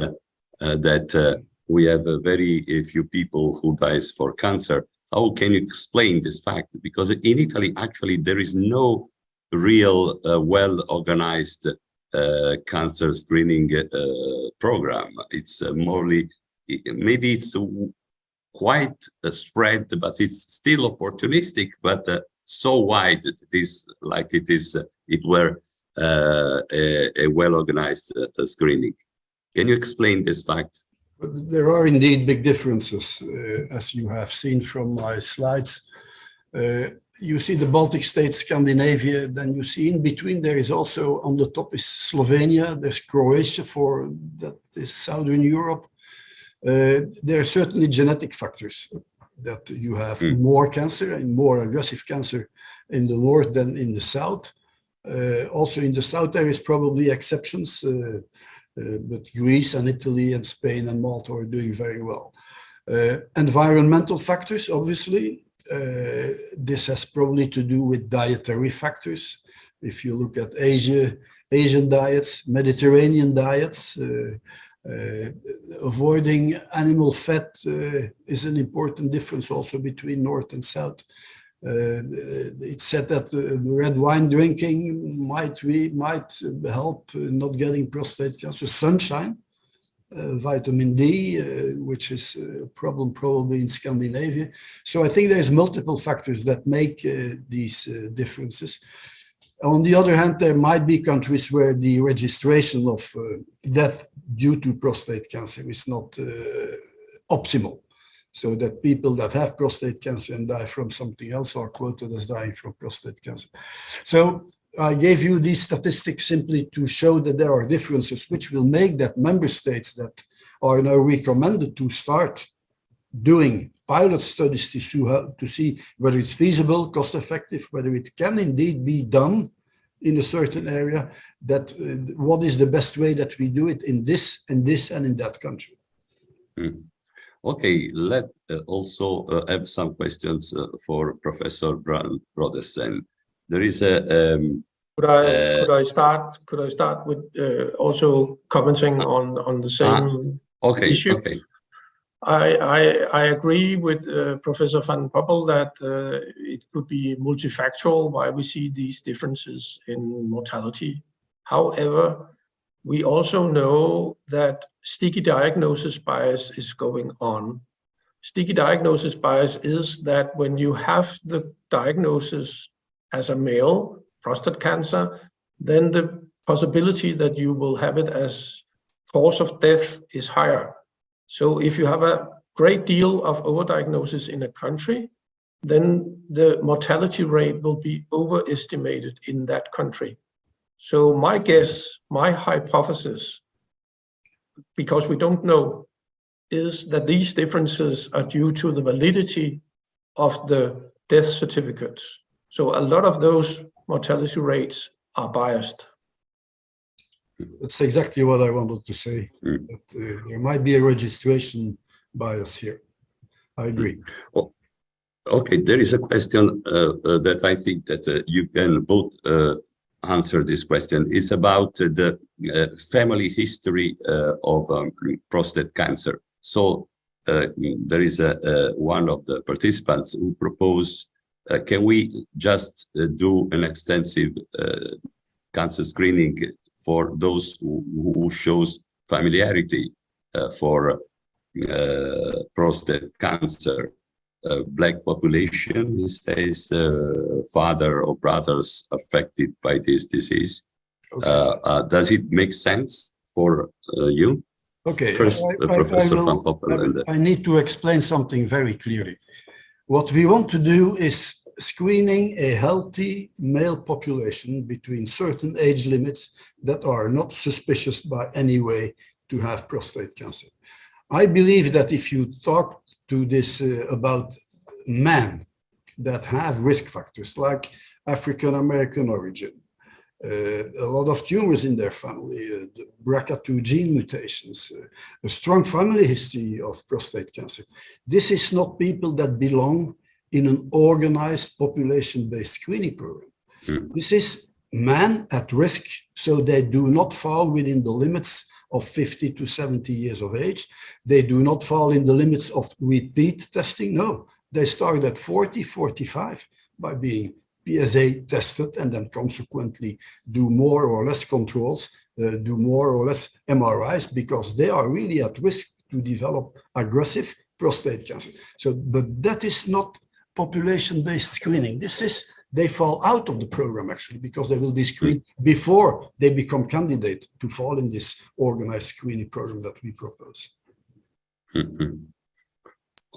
that we have very few people who dies for cancer. How can you explain this fact? Because in Italy, actually, there is no real well-organized cancer screening program. It's morely, maybe it's quite spread, but it's still opportunistic, but so wide it is like it were a well-organized screening. Can you explain this fact? There are indeed big differences, as you have seen from my slides. you see the Baltic states, Scandinavia, then you see in between there is also on the top is Slovenia, there's Croatia for that is Southern Europe. There are certainly genetic factors that you have more cancer and more aggressive cancer in the north than in the south. Also in the south there is probably exceptions, but Greece and Italy and Spain and Malta are doing very well. Environmental factors, obviously. This has probably to do with dietary factors. If you look at Asian diets, Mediterranean diets, avoiding animal fat is an important difference also between North and South. It's said that red wine drinking might help not getting prostate cancer. Sunshine, vitamin D, which is a problem probably in Scandinavia. So I think there's multiple factors that make these differences. On the other hand, there might be countries where the registration of death due to prostate cancer is not optimal. So that people that have prostate cancer and die from something else are quoted as dying from prostate cancer. So I gave you these statistics simply to show that there are differences which will make that member states that are now recommended to start doing pilot studies to see whether it's feasible, cost effective, whether it can indeed be done in a certain area, that what is the best way that we do it in this and this and in that country. Okay, let's also have some questions for Professor Brodersen. There is a could I start with also commenting on the same issue? Okay. I agree with Professor Van Poppel that it could be multifactorial why we see these differences in mortality. However, we also know that sticky diagnosis bias is going on. Sticky diagnosis bias is that when you have the diagnosis as a male, prostate cancer, then the possibility that you will have it as cause of death is higher. So if you have a great deal of overdiagnosis in a country, then the mortality rate will be overestimated in that country. So my guess, my hypothesis, because we don't know, is that these differences are due to the validity of the death certificates. So a lot of those mortality rates are biased. That's exactly what I wanted to say, that there might be a registration bias here. I agree. Well, okay, there is a question that I think that you can both answer this question. It's about the family history of prostate cancer. So there is one of the participants who proposed, can we just do an extensive cancer screening for those who shows familiarity for prostate cancer? Black population, he says, father or brothers affected by this disease. Okay. Does it make sense for you? Okay. First, Professor Van Poppel. I need to explain something very clearly. What we want to do is screening a healthy male population between certain age limits that are not suspicious by any way to have prostate cancer. I believe that if you talk to this about men that have risk factors like African American origin, a lot of tumors in their family, the BRCA2 gene mutations, a strong family history of prostate cancer. This is not people that belong in an organized population-based screening program. This is men at risk, so they do not fall within the limits of 50 to 70 years of age. They do not fall in the limits of repeat testing. No, they start at 40, 45 by being PSA tested and then consequently do more or less controls, do more or less MRIs, because they are really at risk to develop aggressive prostate cancer. So, but that is not population-based screening. This is, they fall out of the program actually, because they will be screened before they become candidate to fall in this organized screening program that we propose.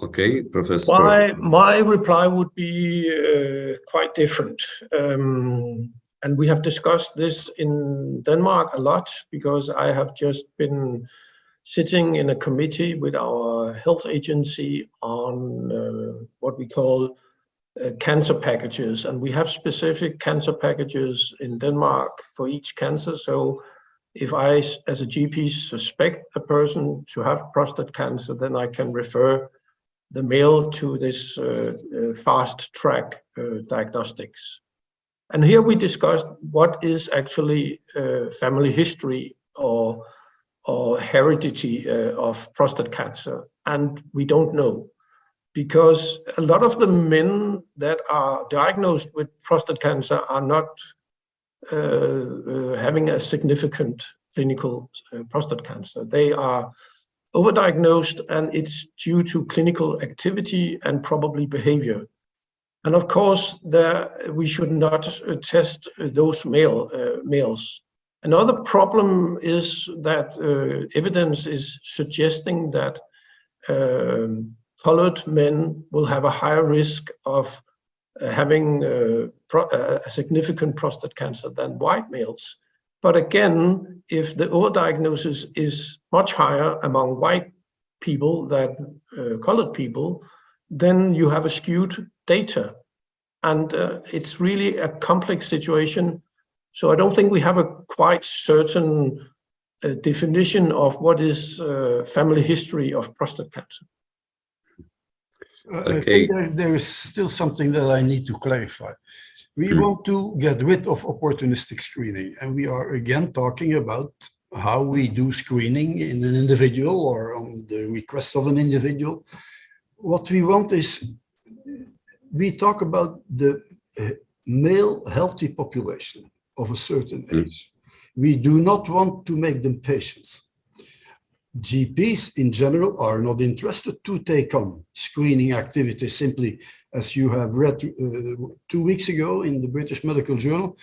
Okay, Professor. My reply would be quite different. And we have discussed this in Denmark a lot because I have just been sitting in a committee with our health agency on what we call cancer packages. And we have specific cancer packages in Denmark for each cancer. So if I, as a GP, suspect a person to have prostate cancer, then I can refer the male to this fast track diagnostics. And here we discussed what is actually family history or heredity of prostate cancer. And we don't know, because a lot of the men that are diagnosed with prostate cancer are not having a significant clinical prostate cancer. They are overdiagnosed, and it's due to clinical activity and probably behavior. And of course, we should not test those males. Another problem is that evidence is suggesting that colored men will have a higher risk of having a significant prostate cancer than white males. But again, if the overdiagnosis is much higher among white people than colored people, then you have a skewed data. And it's really a complex situation. So I don't think we have a quite certain definition of what is family history of prostate cancer. I think there is still something that I need to clarify. We want to get rid of opportunistic screening, and we are again talking about how we do screening in an individual or on the request of an individual. What we want is, we talk about the male healthy population of a certain age. We do not want to make them patients. GPs in general are not interested to take on screening activities simply, as you have read 2 weeks ago in the British Medical Journal,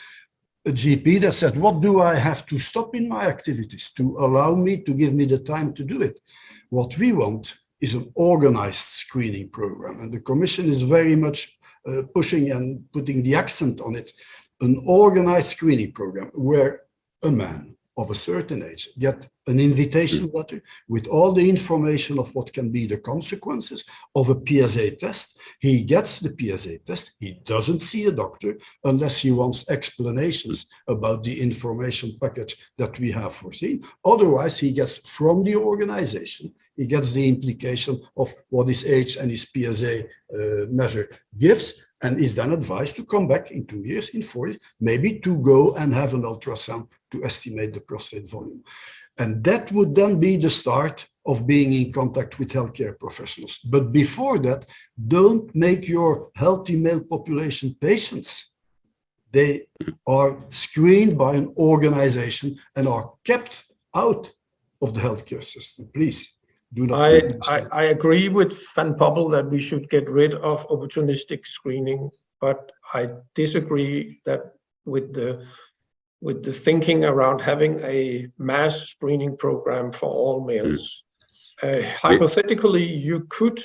a GP that said, what do I have to stop in my activities to allow me, to give me the time to do it? What we want is an organized screening program, and the Commission is very much pushing and putting the accent on it, an organized screening program where a man of a certain age get an invitation letter with all the information of what can be the consequences of a PSA test. He gets the PSA test. He doesn't see a doctor unless he wants explanations about the information package that we have foreseen. Otherwise, he gets from the organization, he gets the implication of what his age and his PSA measure gives, and is then advised to come back in 2 years, in 4 years, maybe to go and have an ultrasound to estimate the prostate volume. And that would then be the start of being in contact with healthcare professionals. But before that, don't make your healthy male population patients. They are screened by an organization and are kept out of the healthcare system. Please. I agree with Van Poppel that we should get rid of opportunistic screening, but I disagree that with the thinking around having a mass screening program for all males. Hypothetically, you could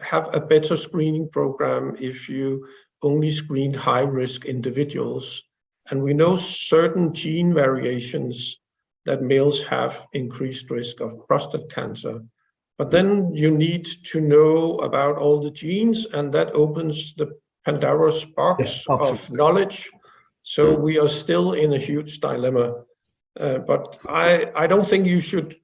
have a better screening program if you only screened high-risk individuals. And we know certain gene variations that males have increased risk of prostate cancer. But then you need to know about all the genes, and that opens the Pandora's box of knowledge. So we are still in a huge dilemma. But I don't think you should,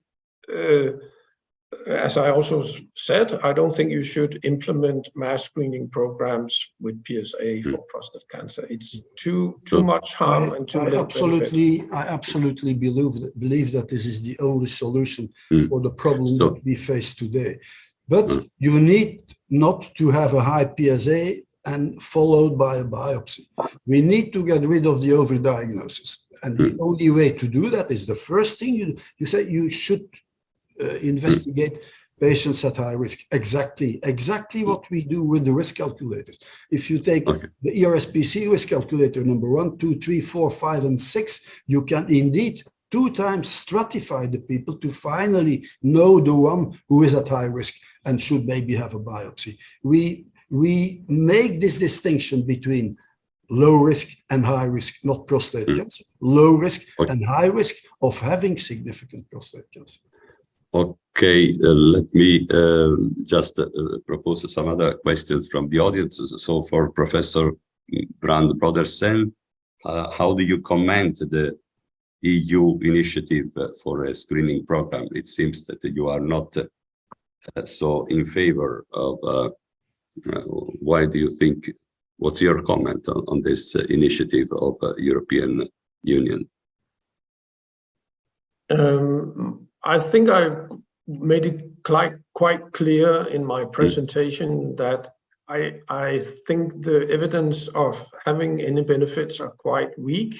as I also said, I don't think you should implement mass screening programs with PSA for prostate cancer. It's too much harm and too little benefit. I absolutely believe that this is the only solution for the problem that we face today. But you need not to have a high PSA and followed by a biopsy. We need to get rid of the overdiagnosis. And the only way to do that is the first thing you say, you should investigate patients at high risk. Exactly what we do with the risk calculators. If you take the ERSPC risk calculator number 1, 2, 3, 4, 5, and 6, you can indeed 2 times stratify the people to finally know the one who is at high risk and should maybe have a biopsy. We make this distinction between low risk and high risk, not prostate cancer, low risk and high risk of having significant prostate cancer. Okay, let me just propose some other questions from the audience. So for Professor Brand Brodersen, how do you comment the EU initiative for a screening program? It seems that you are not so in favor of, why do you think, what's your comment on this initiative of European Union? I think I made it quite clear in my presentation that I think the evidence of having any benefits are quite weak.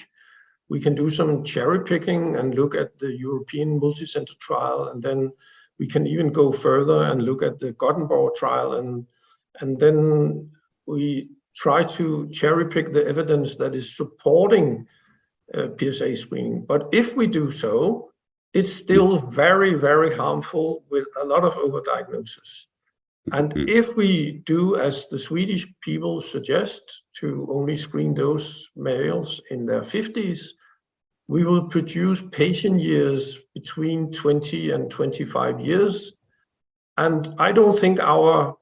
We can do some cherry picking and look at the European multicenter trial, and then we can even go further and look at the Gothenburg trial, and then we try to cherry pick the evidence that is supporting PSA screening. But if we do so, it's still very, very harmful with a lot of overdiagnosis. And if we do, as the Swedish people suggest, to only screen those males in their 50s, we will produce patient years between 20 and 25 years. And I don't think our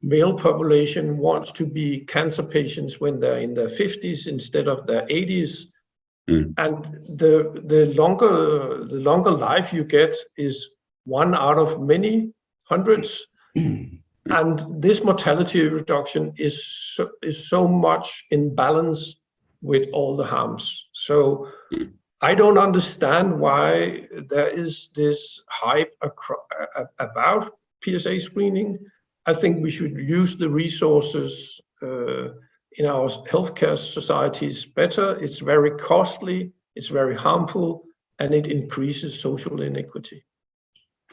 male population wants to be cancer patients when they're in their 50s instead of their 80s. And the longer life you get is 1 out of many hundreds. And this mortality reduction is so much in balance with all the harms. So I don't understand why there is this hype about PSA screening. I think we should use the resources in our healthcare societies better. It's very costly, it's very harmful, and it increases social inequity.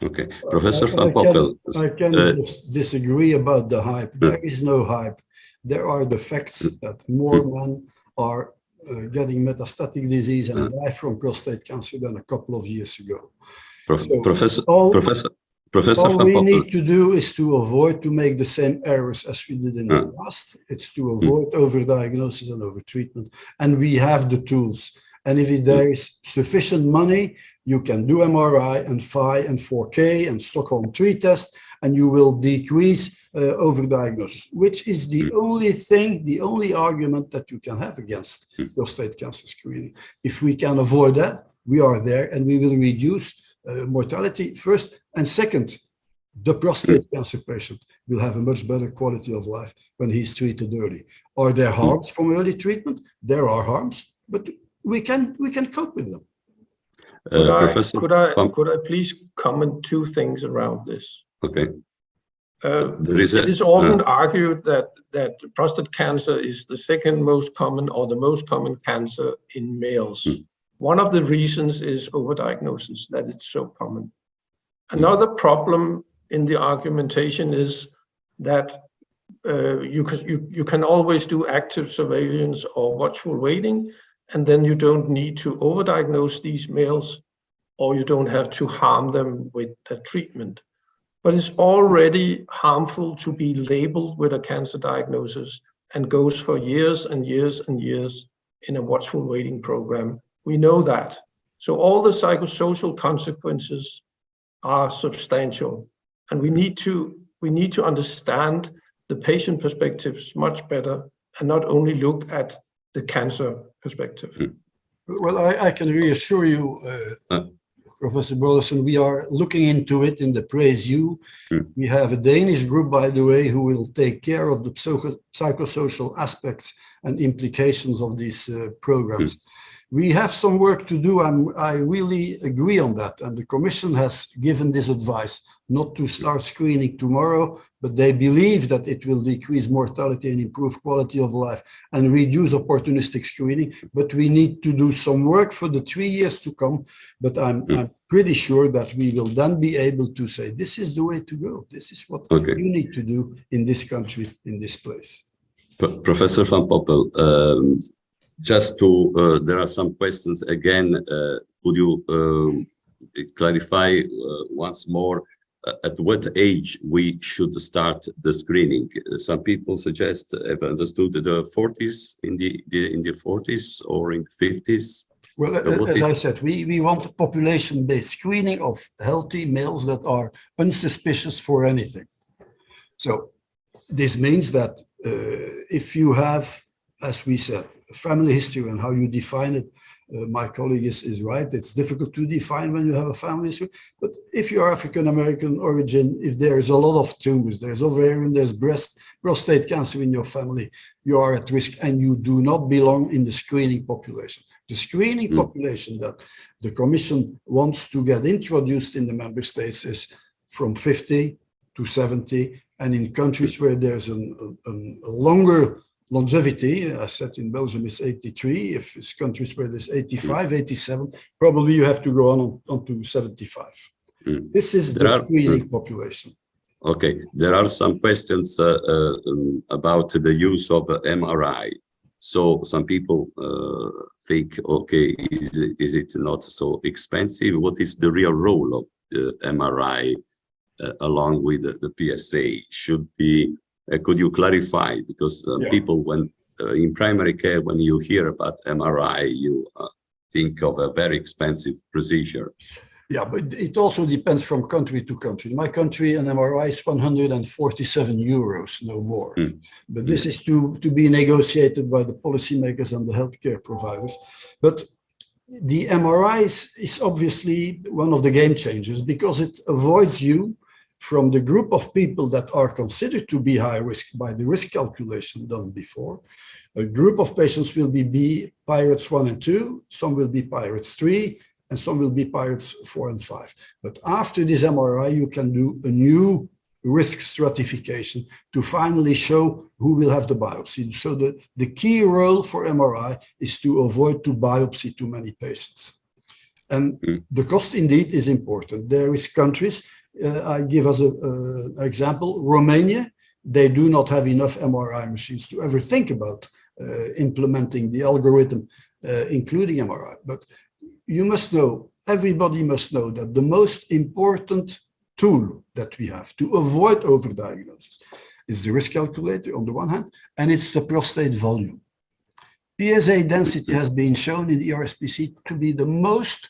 Okay, Professor Van Poppel. I can just disagree about the hype. There is no hype. There are the facts that more men are getting metastatic disease and die from prostate cancer than a couple of years ago. Professor All Van we Poppel. need to do is to avoid to make the same errors as we did in the past. It's to avoid overdiagnosis and overtreatment. And we have the tools. And if there is sufficient money, you can do MRI and PHI and 4K and Stockholm 3 test, and you will decrease overdiagnosis, which is the only thing, the only argument that you can have against prostate cancer screening. If we can avoid that, we are there, and we will reduce mortality first. And second, the prostate cancer patient will have a much better quality of life when he's treated early. Are there harms from early treatment? There are harms, but we can cope with them. Could I please comment 2 things around this? Okay. It is often argued that prostate cancer is the second most common or the most common cancer in males. One of the reasons is overdiagnosis, that it's so common. Another problem in the argumentation is that you can always do active surveillance or watchful waiting, and then you don't need to overdiagnose these males, or you don't have to harm them with the treatment. But it's already harmful to be labeled with a cancer diagnosis and goes for years and years and years in a watchful waiting program. We know that. So all the psychosocial consequences are substantial, and we need to understand the patient perspectives much better and not only look at the cancer perspective. Well, I can reassure you, Professor Brodersen, we are looking into it in the Praise You. We have a Danish group, by the way, who will take care of the psychosocial aspects and implications of these programs. We have some work to do, and I really agree on that. And the Commission has given this advice not to start screening tomorrow, but they believe that it will decrease mortality and improve quality of life and reduce opportunistic screening. But we need to do some work for the 3 years to come. But I'm pretty sure that we will then be able to say, this is the way to go. This is what you need to do in this country, in this place. Professor Van Poppel, just to, there are some questions again. Could you clarify once more at what age we should start the screening? Some people suggest, I've understood, the 40s, in the 40s or in 50s. Well, as I said, we want a population-based screening of healthy males that are unsuspicious for anything. So this means that if you have, as we said, family history and how you define it, my colleague is right. It's difficult to define when you have a family history. But if you are African-American origin, if there's a lot of tumors, there's ovarian, there's breast, prostate cancer in your family, you are at risk and you do not belong in the screening population. The screening population that the Commission wants to get introduced in the member states is from 50 to 70. And in countries where there's a longer longevity, I said in Belgium is 83, if it's countries where there's 85, 87, probably you have to go on to 75. This is the screening population. Okay, there are some questions about the use of MRI. So some people think, okay, is it not so expensive? What is the real role of the MRI along with the PSA? Should be, could you clarify? Because people, when in primary care, when you hear about MRI, you think of a very expensive procedure. Yeah, but it also depends from country to country. In my country, an MRI is 147 euros, no more. But this is to be negotiated by the policymakers and the healthcare providers. But the MRI is obviously one of the game changers because it avoids you from the group of people that are considered to be high risk by the risk calculation done before. A group of patients will be Pirates 1 and 2, some will be Pirates 3, and some will be Pirates 4 and 5. But after this MRI, you can do a new risk stratification to finally show who will have the biopsy. So the key role for MRI is to avoid to biopsy too many patients. And the cost indeed is important. There is countries, I give as an example, Romania, they do not have enough MRI machines to ever think about implementing the algorithm, including MRI. But you must know, everybody must know that the most important tool that we have to avoid overdiagnosis is the risk calculator on the one hand, and it's the prostate volume. PSA density has been shown in the RSPC to be the most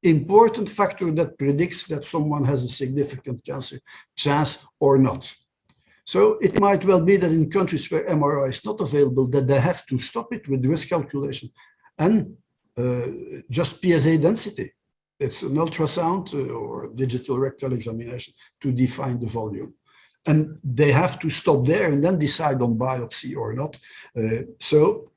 important factor that predicts that someone has a significant cancer chance or not. So it might well be that in countries where MRI is not available, that they have to stop it with risk calculation and just PSA density. It's an ultrasound or digital rectal examination to define the volume. And they have to stop there and then decide on biopsy or not. So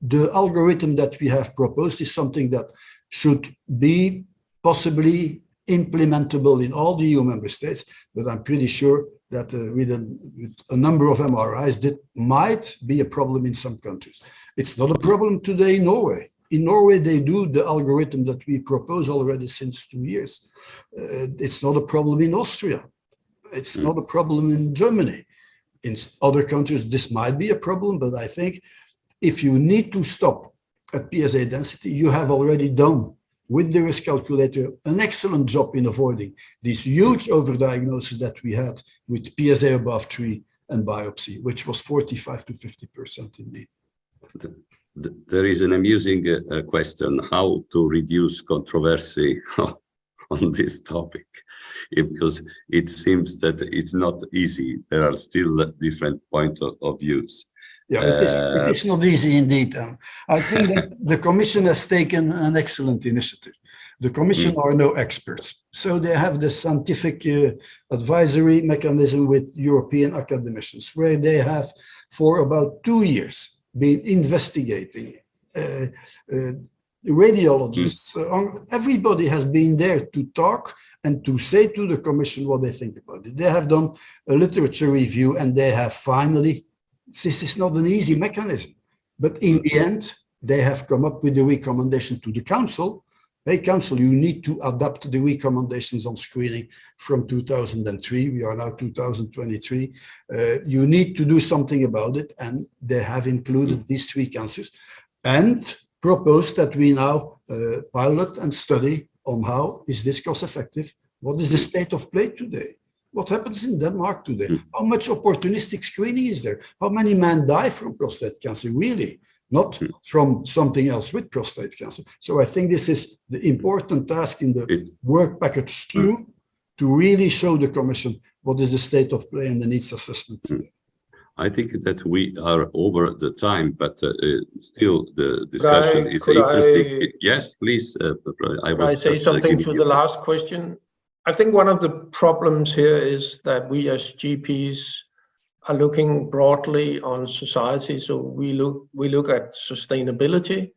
the algorithm that we have proposed is something that should be possibly implementable in all the EU member states, but I'm pretty sure that with a number of MRIs, that might be a problem in some countries. It's not a problem today in Norway. In Norway, they do the algorithm that we propose already since 2 years. It's not a problem in Austria. It's not a problem in Germany. In other countries, this might be a problem, but I think if you need to stop at PSA density, you have already done with the risk calculator an excellent job in avoiding these huge overdiagnoses that we had with PSA above 3 and biopsy, which was 45 to 50% indeed. There is an amusing question, how to reduce controversy on this topic, because it seems that it's not easy. There are still different points of views. Yeah, it is not easy indeed. I think that the Commission has taken an excellent initiative. The Commission are no experts, so they have the scientific advisory mechanism with European academicians, where they have for about 2 years been investigating. Radiologists, everybody has been there to talk and to say to the Commission what they think about it. They have done a literature review and they have finally, this is not an easy mechanism, but in the end, they have come up with the recommendation to the Council. Hey, Council, you need to adapt the recommendations on screening from 2003. We are now 2023. You need to do something about it. And they have included these 3 cancers. and propose that we now pilot and study on how is this cost effective, what is the state of play today, what happens in Denmark today, how much opportunistic screening is there, how many men die from prostate cancer really, not from something else with prostate cancer. So I think this is the important task in the work package 2, to really show the Commission what is the state of play and the needs assessment today. I think that we are over the time, but still the discussion is interesting. Yes, please. I say something to the last question. I think one of the problems here is that we as GPs are looking broadly on society. So we look at sustainability.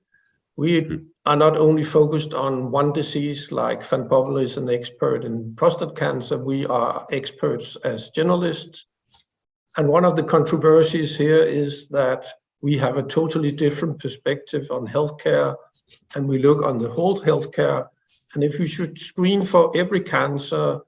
We are not only focused on one disease, like Van Bommel is an expert in prostate cancer. We are experts as generalists. And one of the controversies here is that we have a totally different perspective on healthcare, and we look on the whole healthcare. And if we should screen for every cancer,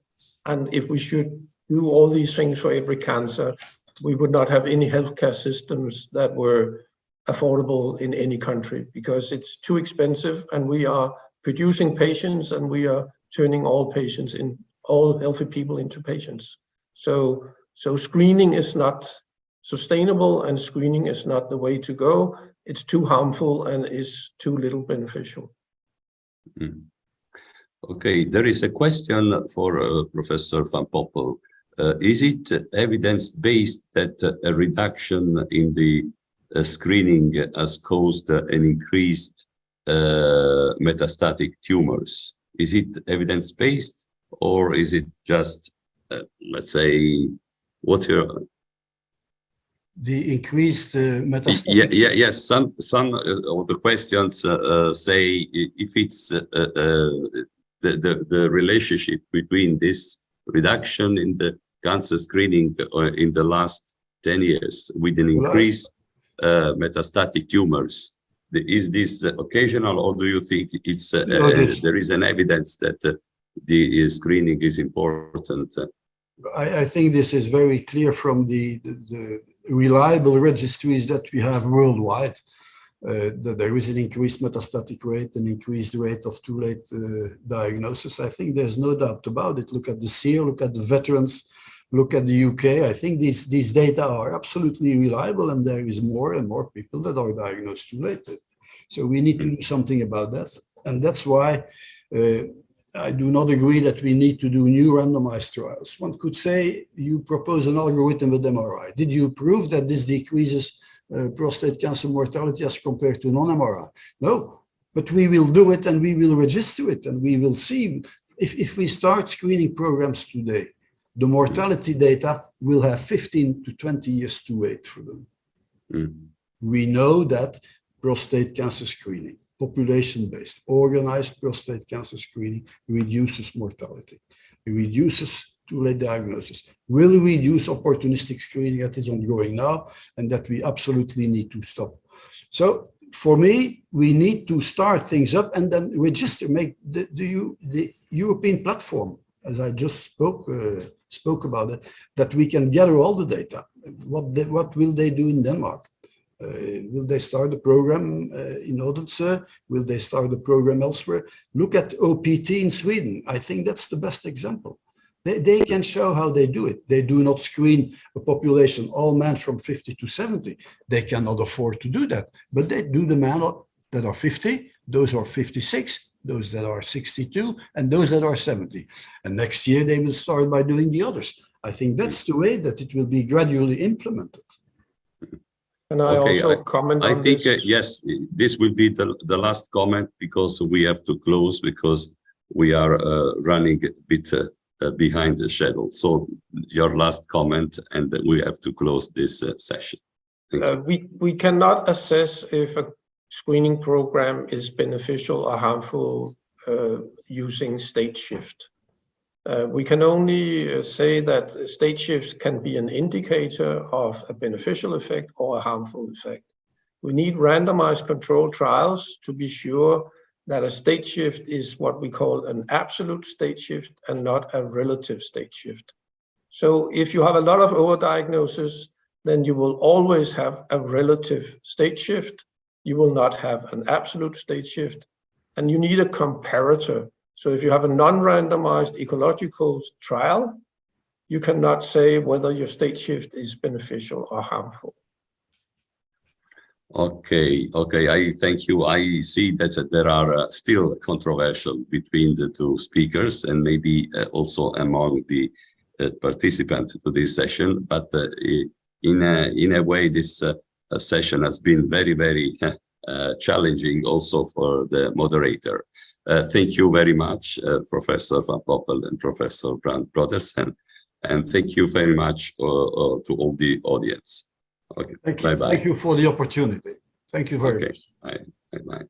and if we should do all these things for every cancer, we would not have any healthcare systems that were affordable in any country, because it's too expensive, and we are producing patients, and we are turning all healthy people into patients. So screening is not sustainable, and screening is not the way to go. It's too harmful and is too little beneficial. Okay, there is a question for Professor Van Poppel. Is it evidence-based that a reduction in the screening has caused an increased metastatic tumors? Is it evidence-based, or is it just, let's say, what's your... The increased metastatic... Yes, some of the questions say if it's the relationship between this reduction in the cancer screening in the last 10 years with an increased metastatic tumors. Is this occasional, or do you think it's there is an evidence that the screening is important? I think this is very clear from the reliable registries that we have worldwide, that there is an increased metastatic rate, an increased rate of too late diagnosis. I think there's no doubt about it. Look at the SEER, look at the veterans, look at the UK. I think these data are absolutely reliable, and there is more and more people that are diagnosed too late. So we need to do something about that. And that's why I do not agree that we need to do new randomized trials. One could say you propose an algorithm with MRI. Did you prove that this decreases prostate cancer mortality as compared to non-MRI? No, but we will do it, and we will register it, and we will see. If we start screening programs today, the mortality data will have 15 to 20 years to wait for them. We know that prostate cancer screening, population-based, organized prostate cancer screening reduces mortality. It reduces too late diagnosis. Will reduce opportunistic screening that is ongoing now, and that we absolutely need to stop. So for me, we need to start things up and then register, make the European platform, as I just spoke about it, that we can gather all the data. What will they do in Denmark? Will they start a program in Odense? Will they start a program elsewhere? Look at OPT in Sweden. I think that's the best example. They can show how they do it. They do not screen a population, all men from 50 to 70. They cannot afford to do that. But they do the men that are 50, those are 56, those that are 62, and those that are 70. And next year they will start by doing the others. I think that's the way that it will be gradually implemented. And I also comment on this. I think, yes, this will be the last comment, because we have to close, because we are running a bit behind the schedule. So your last comment, and then we have to close this session. We cannot assess if a screening program is beneficial or harmful using state shift. We can only say that state shifts can be an indicator of a beneficial effect or a harmful effect. We need randomized controlled trials to be sure that a state shift is what we call an absolute state shift and not a relative state shift. So if you have a lot of overdiagnosis, then you will always have a relative state shift. you will not have an absolute state shift, and you need a comparator. So if you have a non-randomized ecological trial, you cannot say whether your state shift is beneficial or harmful. Okay, I thank you. I see that there are still controversial between the two speakers and maybe also among the participants to this session, but in a way this session has been very challenging also for the moderator. Thank you very much, Professor Van Poppel and Professor Brand Brodersen, and thank you very much to all the audience. Okay, bye-bye. Thank you for the opportunity. Thank you very much. Bye-bye.